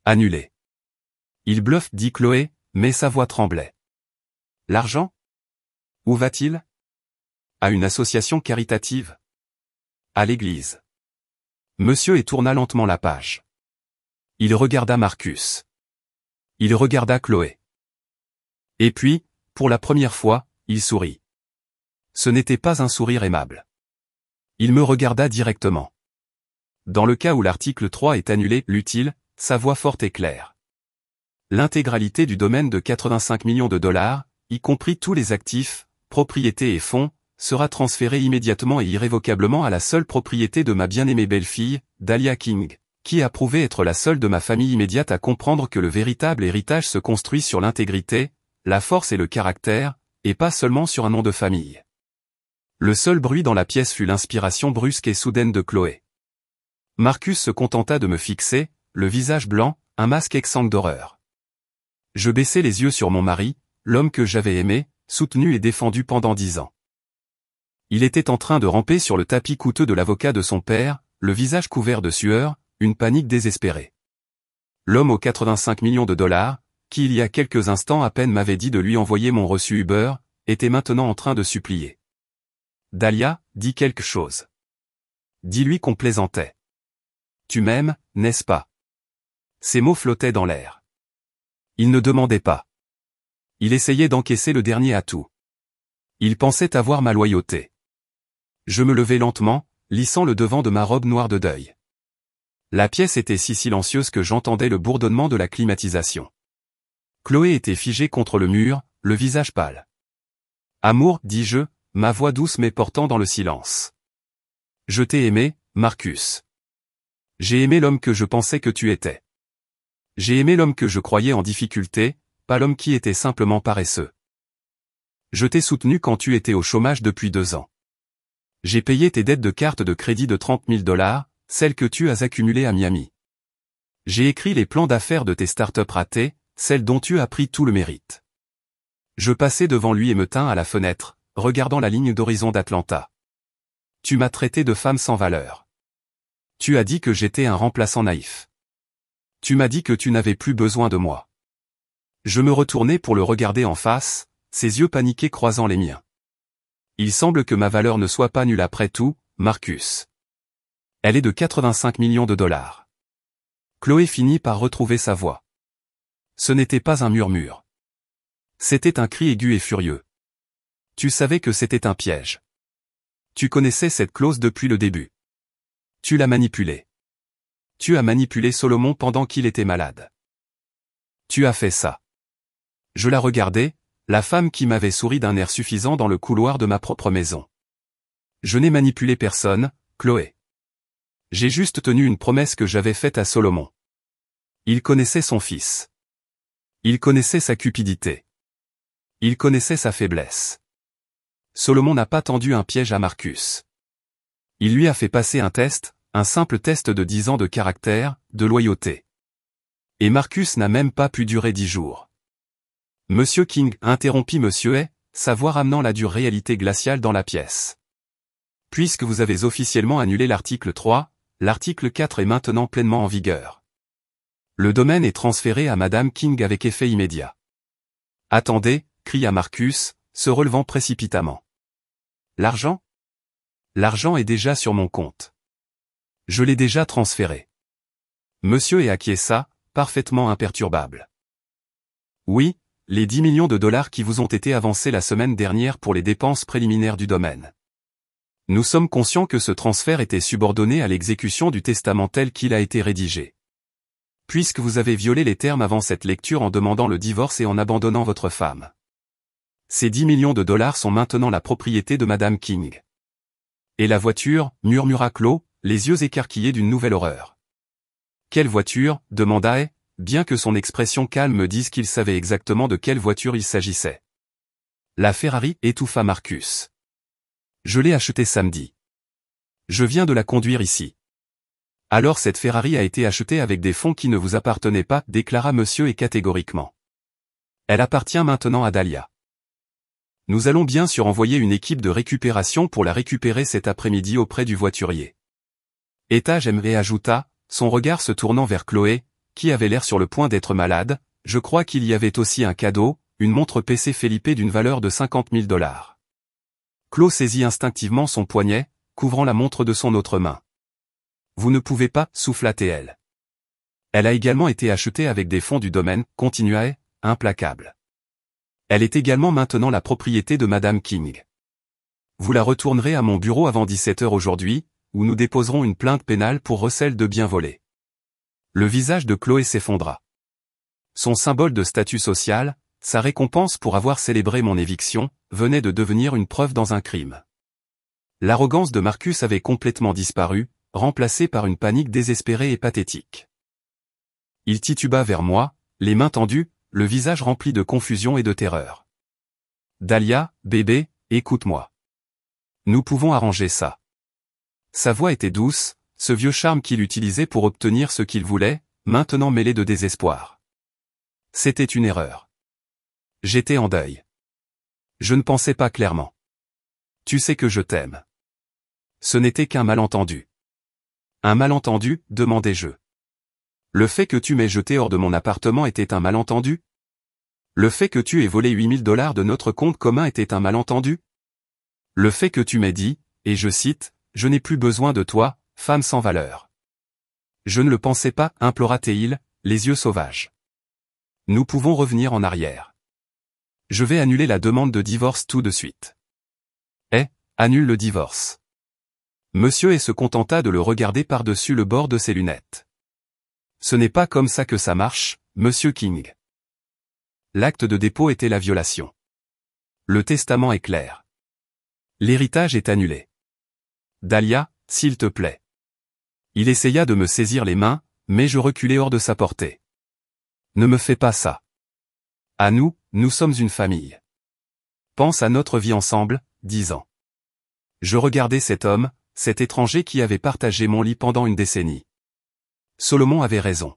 Annulé. Il bluffe, dit Chloé, mais sa voix tremblait. L'argent? Où va-t-il? À une association caritative. À l'église. Monsieur tourna lentement la page. Il regarda Marcus. Il regarda Chloé. Et puis, pour la première fois, il sourit. Ce n'était pas un sourire aimable. Il me regarda directement. Dans le cas où l'article 3 est annulé, lut-il, sa voix forte et claire. L'intégralité du domaine de 85 millions de dollars, y compris tous les actifs, propriétés et fonds, sera transférée immédiatement et irrévocablement à la seule propriété de ma bien-aimée belle-fille, Dahlia King, qui a prouvé être la seule de ma famille immédiate à comprendre que le véritable héritage se construit sur l'intégrité, la force et le caractère, et pas seulement sur un nom de famille. Le seul bruit dans la pièce fut l'inspiration brusque et soudaine de Chloé. Marcus se contenta de me fixer, le visage blanc, un masque exsangue d'horreur. Je baissai les yeux sur mon mari, l'homme que j'avais aimé, soutenu et défendu pendant 10 ans. Il était en train de ramper sur le tapis coûteux de l'avocat de son père, le visage couvert de sueur, une panique désespérée. L'homme aux 85 millions de dollars, qui il y a quelques instants à peine m'avait dit de lui envoyer mon reçu Uber, était maintenant en train de supplier. Dahlia, dis quelque chose. Dis-lui qu'on plaisantait. Tu m'aimes, n'est-ce pas? Ces mots flottaient dans l'air. Il ne demandait pas. Il essayait d'encaisser le dernier atout. Il pensait avoir ma loyauté. Je me levai lentement, lissant le devant de ma robe noire de deuil. La pièce était si silencieuse que j'entendais le bourdonnement de la climatisation. Chloé était figée contre le mur, le visage pâle. Amour, dis-je, ma voix douce mais portant dans le silence. Je t'ai aimé, Marcus. J'ai aimé l'homme que je pensais que tu étais. J'ai aimé l'homme que je croyais en difficulté, pas l'homme qui était simplement paresseux. Je t'ai soutenu quand tu étais au chômage depuis 2 ans. J'ai payé tes dettes de carte de crédit de 30 000 $, celles que tu as accumulées à Miami. J'ai écrit les plans d'affaires de tes startups ratées, celles dont tu as pris tout le mérite. Je passai devant lui et me tins à la fenêtre, regardant la ligne d'horizon d'Atlanta. Tu m'as traité de femme sans valeur. Tu as dit que j'étais un remplaçant naïf. Tu m'as dit que tu n'avais plus besoin de moi. Je me retournai pour le regarder en face, ses yeux paniqués croisant les miens. Il semble que ma valeur ne soit pas nulle après tout, Marcus. Elle est de 85 millions de dollars. Chloé finit par retrouver sa voix. Ce n'était pas un murmure. C'était un cri aigu et furieux. Tu savais que c'était un piège. Tu connaissais cette clause depuis le début. Tu l'as manipulée. Tu as manipulé Solomon pendant qu'il était malade. Tu as fait ça. Je la regardais, la femme qui m'avait souri d'un air suffisant dans le couloir de ma propre maison. Je n'ai manipulé personne, Chloé. J'ai juste tenu une promesse que j'avais faite à Solomon. Il connaissait son fils. Il connaissait sa cupidité. Il connaissait sa faiblesse. Solomon n'a pas tendu un piège à Marcus. Il lui a fait passer un test, un simple test de 10 ans de caractère, de loyauté. Et Marcus n'a même pas pu durer 10 jours. Monsieur King, interrompit Monsieur Hay, sa voix ramenant la dure réalité glaciale dans la pièce. Puisque vous avez officiellement annulé l'article 3, l'article 4 est maintenant pleinement en vigueur. Le domaine est transféré à Madame King avec effet immédiat. Attendez, cria Marcus, se relevant précipitamment. L'argent? L'argent est déjà sur mon compte. Je l'ai déjà transféré. Monsieur Hay acquiesça, parfaitement imperturbable. Oui, les 10 millions de dollars qui vous ont été avancés la semaine dernière pour les dépenses préliminaires du domaine. Nous sommes conscients que ce transfert était subordonné à l'exécution du testament tel qu'il a été rédigé. Puisque vous avez violé les termes avant cette lecture en demandant le divorce et en abandonnant votre femme. Ces 10 millions de dollars sont maintenant la propriété de Madame King. Et la voiture, murmura Chloé, les yeux écarquillés d'une nouvelle horreur. Quelle voiture, demanda Hay, bien que son expression calme me dise qu'il savait exactement de quelle voiture il s'agissait. La Ferrari, étouffa Marcus. Je l'ai achetée samedi. Je viens de la conduire ici. Alors cette Ferrari a été achetée avec des fonds qui ne vous appartenaient pas, déclara Monsieur Hay catégoriquement. Elle appartient maintenant à Dahlia. Nous allons bien sûr envoyer une équipe de récupération pour la récupérer cet après-midi auprès du voiturier. Étage M.V. ajouta, son regard se tournant vers Chloé, qui avait l'air sur le point d'être malade, je crois qu'il y avait aussi un cadeau, une montre PC Felipe d'une valeur de 50 000 $. Chloé saisit instinctivement son poignet, couvrant la montre de son autre main. Vous ne pouvez pas, souffla-t-elle. Elle a également été achetée avec des fonds du domaine, continua Hay, implacable. Elle est également maintenant la propriété de Madame King. Vous la retournerez à mon bureau avant 17 h aujourd'hui, où nous déposerons une plainte pénale pour recel de biens volés. Le visage de Chloé s'effondra. Son symbole de statut social, sa récompense pour avoir célébré mon éviction, venait de devenir une preuve dans un crime. L'arrogance de Marcus avait complètement disparu, remplacée par une panique désespérée et pathétique. Il tituba vers moi, les mains tendues, le visage rempli de confusion et de terreur. Dahlia, bébé, écoute-moi. Nous pouvons arranger ça. Sa voix était douce, ce vieux charme qu'il utilisait pour obtenir ce qu'il voulait, maintenant mêlé de désespoir. C'était une erreur. J'étais en deuil. Je ne pensais pas clairement. Tu sais que je t'aime. Ce n'était qu'un malentendu. Un malentendu, demandai-je. Le fait que tu m'aies jeté hors de mon appartement était un malentendu? Le fait que tu aies volé $8000 de notre compte commun était un malentendu? Le fait que tu m'aies dit, et je cite, « Je n'ai plus besoin de toi, femme sans valeur. » Je ne le pensais pas, implora-t-il, les yeux sauvages. Nous pouvons revenir en arrière. Je vais annuler la demande de divorce tout de suite. Annule le divorce. Monsieur se contenta de le regarder par-dessus le bord de ses lunettes. Ce n'est pas comme ça que ça marche, monsieur King. L'acte de dépôt était la violation. Le testament est clair. L'héritage est annulé. Dahlia, s'il te plaît. Il essaya de me saisir les mains, mais je reculai hors de sa portée. Ne me fais pas ça. À nous, nous sommes une famille. Pense à notre vie ensemble, 10 ans. Je regardais cet homme, cet étranger qui avait partagé mon lit pendant une décennie. Solomon avait raison.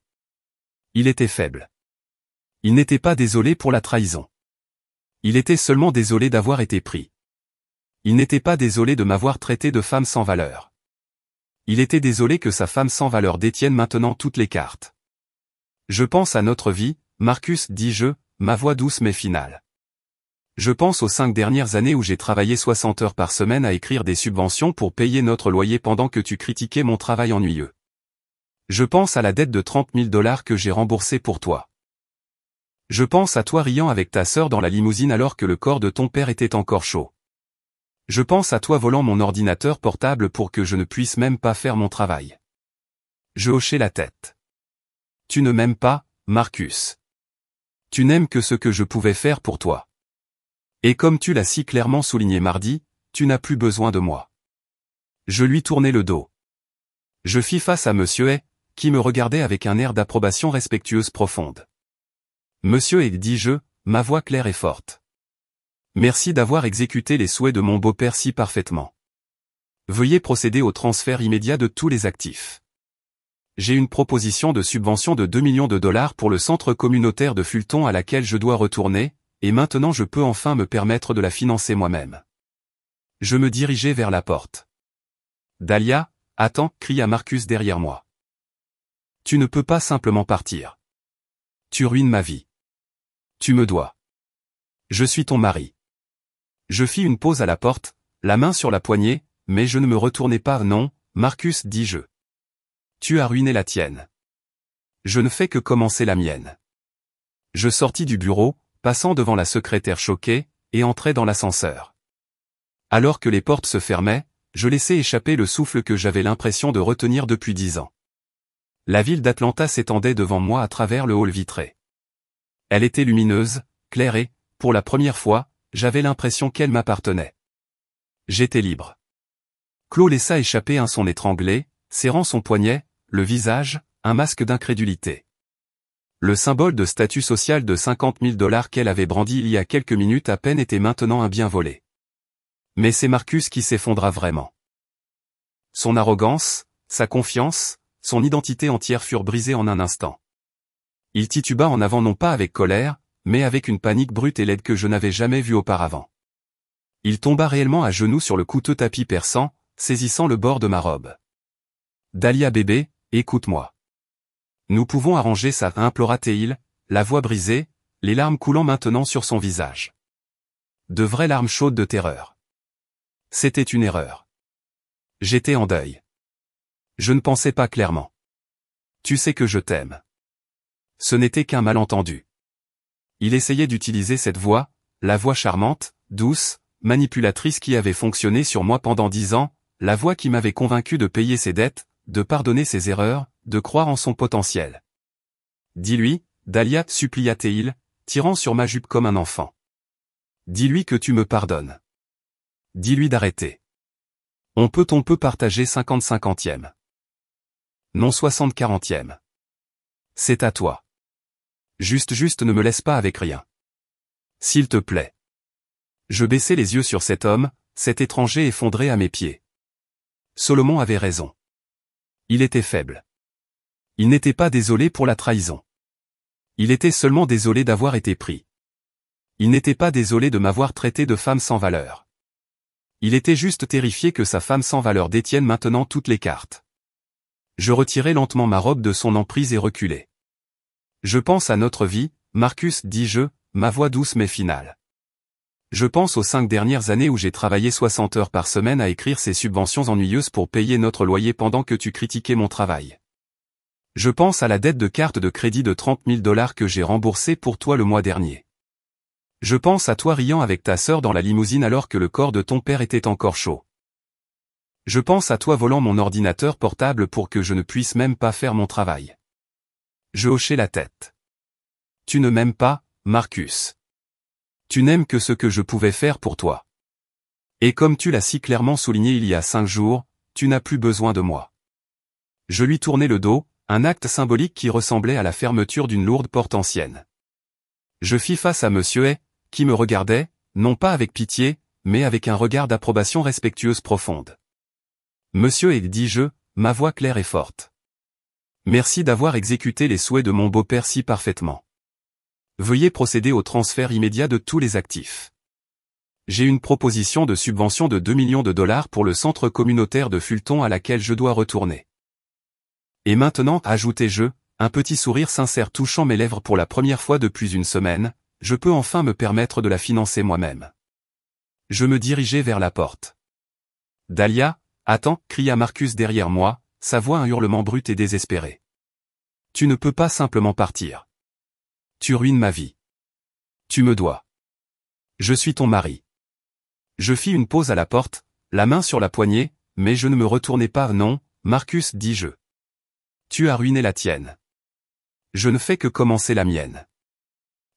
Il était faible. Il n'était pas désolé pour la trahison. Il était seulement désolé d'avoir été pris. Il n'était pas désolé de m'avoir traité de femme sans valeur. Il était désolé que sa femme sans valeur détienne maintenant toutes les cartes. Je pense à notre vie, Marcus, dis-je, ma voix douce mais finale. Je pense aux 5 dernières années où j'ai travaillé 60 heures par semaine à écrire des subventions pour payer notre loyer pendant que tu critiquais mon travail ennuyeux. Je pense à la dette de $30 000 que j'ai remboursée pour toi. Je pense à toi riant avec ta sœur dans la limousine alors que le corps de ton père était encore chaud. Je pense à toi volant mon ordinateur portable pour que je ne puisse même pas faire mon travail. Je hochai la tête. Tu ne m'aimes pas, Marcus. Tu n'aimes que ce que je pouvais faire pour toi. Et comme tu l'as si clairement souligné mardi, tu n'as plus besoin de moi. Je lui tournai le dos. Je fis face à Monsieur A, qui me regardait avec un air d'approbation respectueuse profonde. Monsieur A, dis-je, ma voix claire et forte. Merci d'avoir exécuté les souhaits de mon beau-père si parfaitement. Veuillez procéder au transfert immédiat de tous les actifs. J'ai une proposition de subvention de $2 millions pour le centre communautaire de Fulton à laquelle je dois retourner, et maintenant je peux enfin me permettre de la financer moi-même. Je me dirigeai vers la porte. Dahlia, attends, cria Marcus derrière moi. Tu ne peux pas simplement partir. Tu ruines ma vie. Tu me dois. Je suis ton mari. Je fis une pause à la porte, la main sur la poignée, mais je ne me retournai pas. Non, Marcus, dis-je. Tu as ruiné la tienne. Je ne fais que commencer la mienne. Je sortis du bureau, passant devant la secrétaire choquée, et entrai dans l'ascenseur. Alors que les portes se fermaient, je laissai échapper le souffle que j'avais l'impression de retenir depuis 10 ans. La ville d'Atlanta s'étendait devant moi à travers le hall vitré. Elle était lumineuse, claire et, pour la première fois, j'avais l'impression qu'elle m'appartenait. J'étais libre. Claude laissa échapper un son étranglé, serrant son poignet, le visage, un masque d'incrédulité. Le symbole de statut social de $50 000 qu'elle avait brandi il y a quelques minutes à peine était maintenant un bien volé. Mais c'est Marcus qui s'effondra vraiment. Son arrogance, sa confiance, son identité entière furent brisées en un instant. Il tituba en avant non pas avec colère, mais avec une panique brute et laide que je n'avais jamais vue auparavant. Il tomba réellement à genoux sur le coûteux tapis perçant, saisissant le bord de ma robe. Dahlia bébé, écoute-moi. Nous pouvons arranger ça, implora-t-il, la voix brisée, les larmes coulant maintenant sur son visage. De vraies larmes chaudes de terreur. C'était une erreur. J'étais en deuil. Je ne pensais pas clairement. Tu sais que je t'aime. Ce n'était qu'un malentendu. Il essayait d'utiliser cette voix, la voix charmante, douce, manipulatrice qui avait fonctionné sur moi pendant 10 ans, la voix qui m'avait convaincu de payer ses dettes, de pardonner ses erreurs, de croire en son potentiel. Dis-lui, Dahlia, supplia-t-il, tirant sur ma jupe comme un enfant. Dis-lui que tu me pardonnes. Dis-lui d'arrêter. On peut partager 50-50e. Non 60-40e. C'est à toi. Juste ne me laisse pas avec rien. S'il te plaît. Je baissai les yeux sur cet homme, cet étranger effondré à mes pieds. Solomon avait raison. Il était faible. Il n'était pas désolé pour la trahison. Il était seulement désolé d'avoir été pris. Il n'était pas désolé de m'avoir traité de femme sans valeur. Il était juste terrifié que sa femme sans valeur détienne maintenant toutes les cartes. Je retirai lentement ma robe de son emprise et reculai. Je pense à notre vie, Marcus, dis-je, ma voix douce mais finale. Je pense aux 5 dernières années où j'ai travaillé 60 heures par semaine à écrire ces subventions ennuyeuses pour payer notre loyer pendant que tu critiquais mon travail. Je pense à la dette de carte de crédit de 30 000 $ que j'ai remboursée pour toi le mois dernier. Je pense à toi riant avec ta sœur dans la limousine alors que le corps de ton père était encore chaud. Je pense à toi volant mon ordinateur portable pour que je ne puisse même pas faire mon travail. Je hochai la tête. Tu ne m'aimes pas, Marcus. Tu n'aimes que ce que je pouvais faire pour toi. Et comme tu l'as si clairement souligné il y a 5 jours, tu n'as plus besoin de moi. Je lui tournai le dos, un acte symbolique qui ressemblait à la fermeture d'une lourde porte ancienne. Je fis face à Monsieur A, qui me regardait, non pas avec pitié, mais avec un regard d'approbation respectueuse profonde. Monsieur A, dis-je, ma voix claire et forte. Merci d'avoir exécuté les souhaits de mon beau-père si parfaitement. Veuillez procéder au transfert immédiat de tous les actifs. J'ai une proposition de subvention de 2 millions de $ pour le centre communautaire de Fulton à laquelle je dois retourner. Et maintenant, ajoutai-je, un petit sourire sincère touchant mes lèvres pour la première fois depuis une semaine, je peux enfin me permettre de la financer moi-même. Je me dirigeai vers la porte. Dahlia, attends, cria Marcus derrière moi, sa voix un hurlement brut et désespéré. Tu ne peux pas simplement partir. Tu ruines ma vie. Tu me dois. Je suis ton mari. Je fis une pause à la porte, la main sur la poignée, mais je ne me retournai pas. Non, Marcus, dis-je. Tu as ruiné la tienne. Je ne fais que commencer la mienne.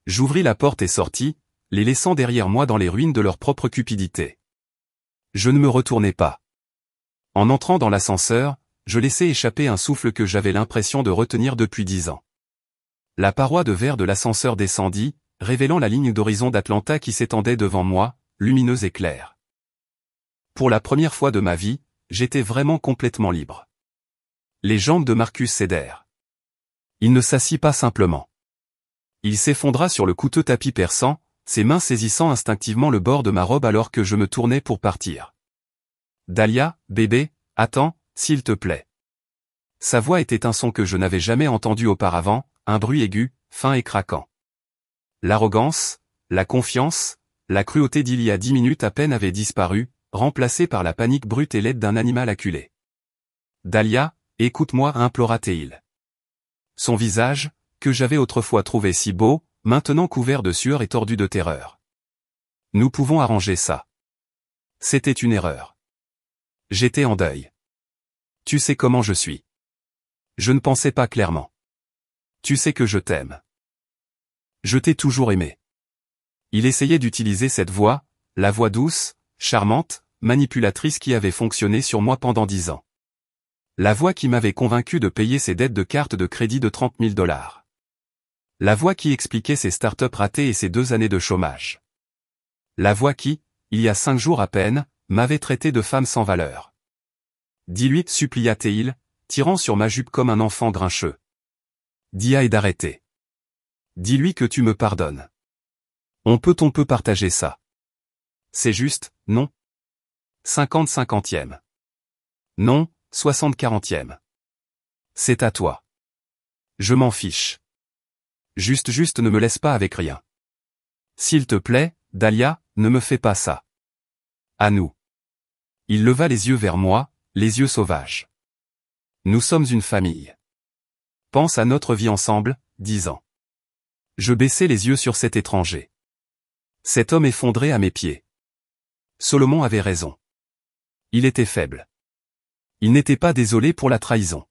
J'ouvris la porte et sortis, les laissant derrière moi dans les ruines de leur propre cupidité. Je ne me retournai pas. En entrant dans l'ascenseur, je laissai échapper un souffle que j'avais l'impression de retenir depuis 10 ans. La paroi de verre de l'ascenseur descendit, révélant la ligne d'horizon d'Atlanta qui s'étendait devant moi, lumineuse et claire. Pour la première fois de ma vie, j'étais vraiment complètement libre. Les jambes de Marcus cédèrent. Il ne s'assit pas simplement. Il s'effondra sur le coûteux tapis perçant, ses mains saisissant instinctivement le bord de ma robe alors que je me tournais pour partir. Dahlia, bébé, attends, s'il te plaît. Sa voix était un son que je n'avais jamais entendu auparavant, un bruit aigu, fin et craquant. L'arrogance, la confiance, la cruauté d'il y a 10 minutes à peine avaient disparu, remplacées par la panique brute et laide d'un animal acculé. Dahlia, écoute-moi, implora-t-il. Son visage, que j'avais autrefois trouvé si beau, maintenant couvert de sueur et tordu de terreur. Nous pouvons arranger ça. C'était une erreur. J'étais en deuil. Tu sais comment je suis. Je ne pensais pas clairement. Tu sais que je t'aime. Je t'ai toujours aimé. Il essayait d'utiliser cette voix, la voix douce, charmante, manipulatrice qui avait fonctionné sur moi pendant 10 ans. La voix qui m'avait convaincu de payer ses dettes de carte de crédit de 30 000 $. La voix qui expliquait ses start-up ratées et ses 2 années de chômage. La voix qui, il y a 5 jours à peine, m'avait traité de femme sans valeur. Dis-lui, supplia-t-il, tirant sur ma jupe comme un enfant grincheux. Dis-a et d'arrêter. Dis-lui que tu me pardonnes. On peut partager ça. C'est juste, non? 50-50e. Non, 60-40e. C'est à toi. Je m'en fiche. Juste ne me laisse pas avec rien. S'il te plaît, Dahlia, ne me fais pas ça. À nous. Il leva les yeux vers moi, les yeux sauvages. Nous sommes une famille. Pense à notre vie ensemble, 10 ans. Je baissai les yeux sur cet étranger. Cet homme effondré à mes pieds. Solomon avait raison. Il était faible. Il n'était pas désolé pour la trahison.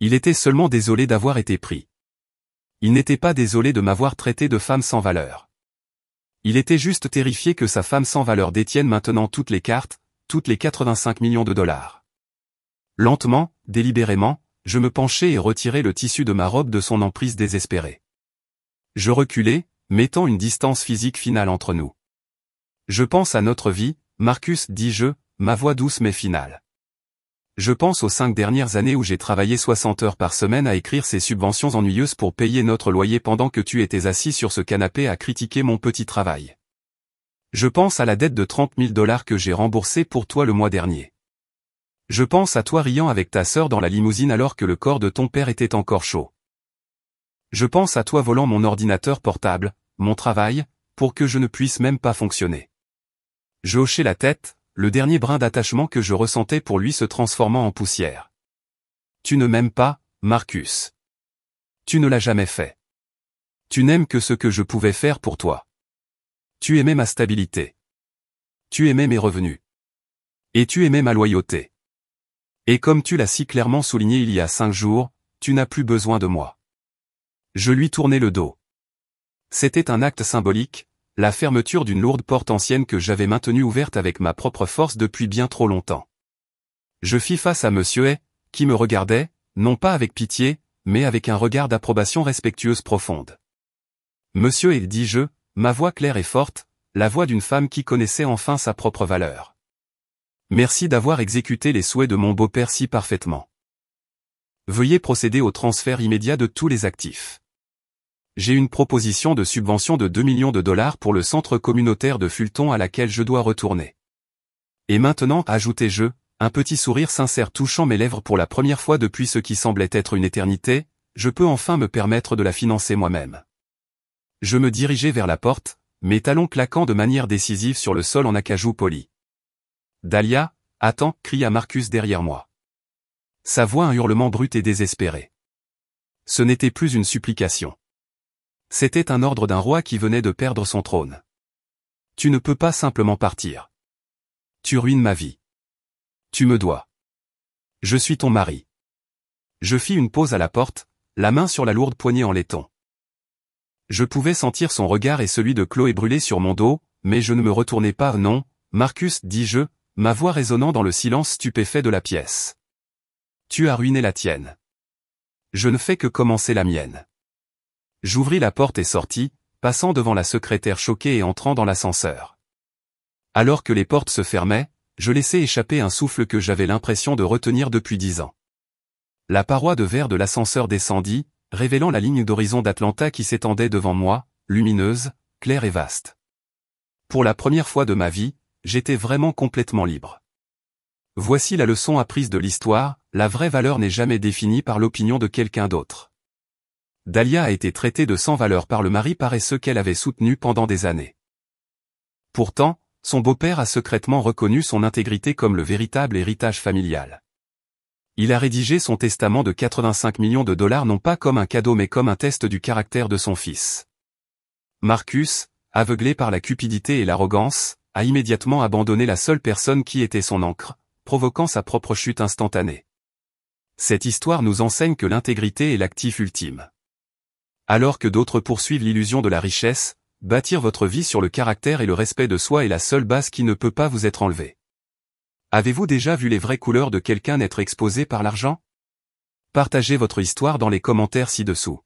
Il était seulement désolé d'avoir été pris. Il n'était pas désolé de m'avoir traité de femme sans valeur. Il était juste terrifié que sa femme sans valeur détienne maintenant toutes les cartes, toutes les 85 millions de $. Lentement, délibérément, je me penchai et retirai le tissu de ma robe de son emprise désespérée. Je reculai, mettant une distance physique finale entre nous. Je pense à notre vie, Marcus, dis-je, ma voix douce mais finale. Je pense aux 5 dernières années où j'ai travaillé 60 heures par semaine à écrire ces subventions ennuyeuses pour payer notre loyer pendant que tu étais assis sur ce canapé à critiquer mon petit travail. Je pense à la dette de 30 000 $ que j'ai remboursée pour toi le mois dernier. Je pense à toi riant avec ta sœur dans la limousine alors que le corps de ton père était encore chaud. Je pense à toi volant mon ordinateur portable, mon travail, pour que je ne puisse même pas fonctionner. Je hochai la tête, le dernier brin d'attachement que je ressentais pour lui se transformant en poussière. Tu ne m'aimes pas, Marcus. Tu ne l'as jamais fait. Tu n'aimes que ce que je pouvais faire pour toi. Tu aimais ma stabilité. Tu aimais mes revenus. Et tu aimais ma loyauté. Et comme tu l'as si clairement souligné il y a 5 jours, tu n'as plus besoin de moi. Je lui tournai le dos. C'était un acte symbolique, la fermeture d'une lourde porte ancienne que j'avais maintenue ouverte avec ma propre force depuis bien trop longtemps. Je fis face à Monsieur A, qui me regardait, non pas avec pitié, mais avec un regard d'approbation respectueuse profonde. Monsieur A, dis-je, ma voix claire et forte, la voix d'une femme qui connaissait enfin sa propre valeur. Merci d'avoir exécuté les souhaits de mon beau-père si parfaitement. Veuillez procéder au transfert immédiat de tous les actifs. J'ai une proposition de subvention de 2 millions de $ pour le centre communautaire de Fulton à laquelle je dois retourner. Et maintenant, ajoutai-je, un petit sourire sincère touchant mes lèvres pour la première fois depuis ce qui semblait être une éternité, je peux enfin me permettre de la financer moi-même. Je me dirigeai vers la porte, mes talons claquant de manière décisive sur le sol en acajou poli. Dahlia, attends, cria Marcus derrière moi. Sa voix un hurlement brut et désespéré. Ce n'était plus une supplication. C'était un ordre d'un roi qui venait de perdre son trône. Tu ne peux pas simplement partir. Tu ruines ma vie. Tu me dois. Je suis ton mari. Je fis une pause à la porte, la main sur la lourde poignée en laiton. Je pouvais sentir son regard et celui de Chloé brûler sur mon dos, mais je ne me retournai pas. Non, Marcus, dis-je, ma voix résonnant dans le silence stupéfait de la pièce. Tu as ruiné la tienne. Je ne fais que commencer la mienne. J'ouvris la porte et sortis, passant devant la secrétaire choquée et entrant dans l'ascenseur. Alors que les portes se fermaient, je laissai échapper un souffle que j'avais l'impression de retenir depuis 10 ans. La paroi de verre de l'ascenseur descendit, révélant la ligne d'horizon d'Atlanta qui s'étendait devant moi, lumineuse, claire et vaste. Pour la première fois de ma vie, j'étais vraiment complètement libre. Voici la leçon apprise de l'histoire, la vraie valeur n'est jamais définie par l'opinion de quelqu'un d'autre. Dahlia a été traitée de sans valeur par le mari paresseux qu'elle avait soutenu pendant des années. Pourtant, son beau-père a secrètement reconnu son intégrité comme le véritable héritage familial. Il a rédigé son testament de 85 millions de $ non pas comme un cadeau mais comme un test du caractère de son fils. Marcus, aveuglé par la cupidité et l'arrogance, a immédiatement abandonné la seule personne qui était son ancre, provoquant sa propre chute instantanée. Cette histoire nous enseigne que l'intégrité est l'actif ultime. Alors que d'autres poursuivent l'illusion de la richesse, bâtir votre vie sur le caractère et le respect de soi est la seule base qui ne peut pas vous être enlevée. Avez-vous déjà vu les vraies couleurs de quelqu'un être exposé par l'argent? Partagez votre histoire dans les commentaires ci-dessous.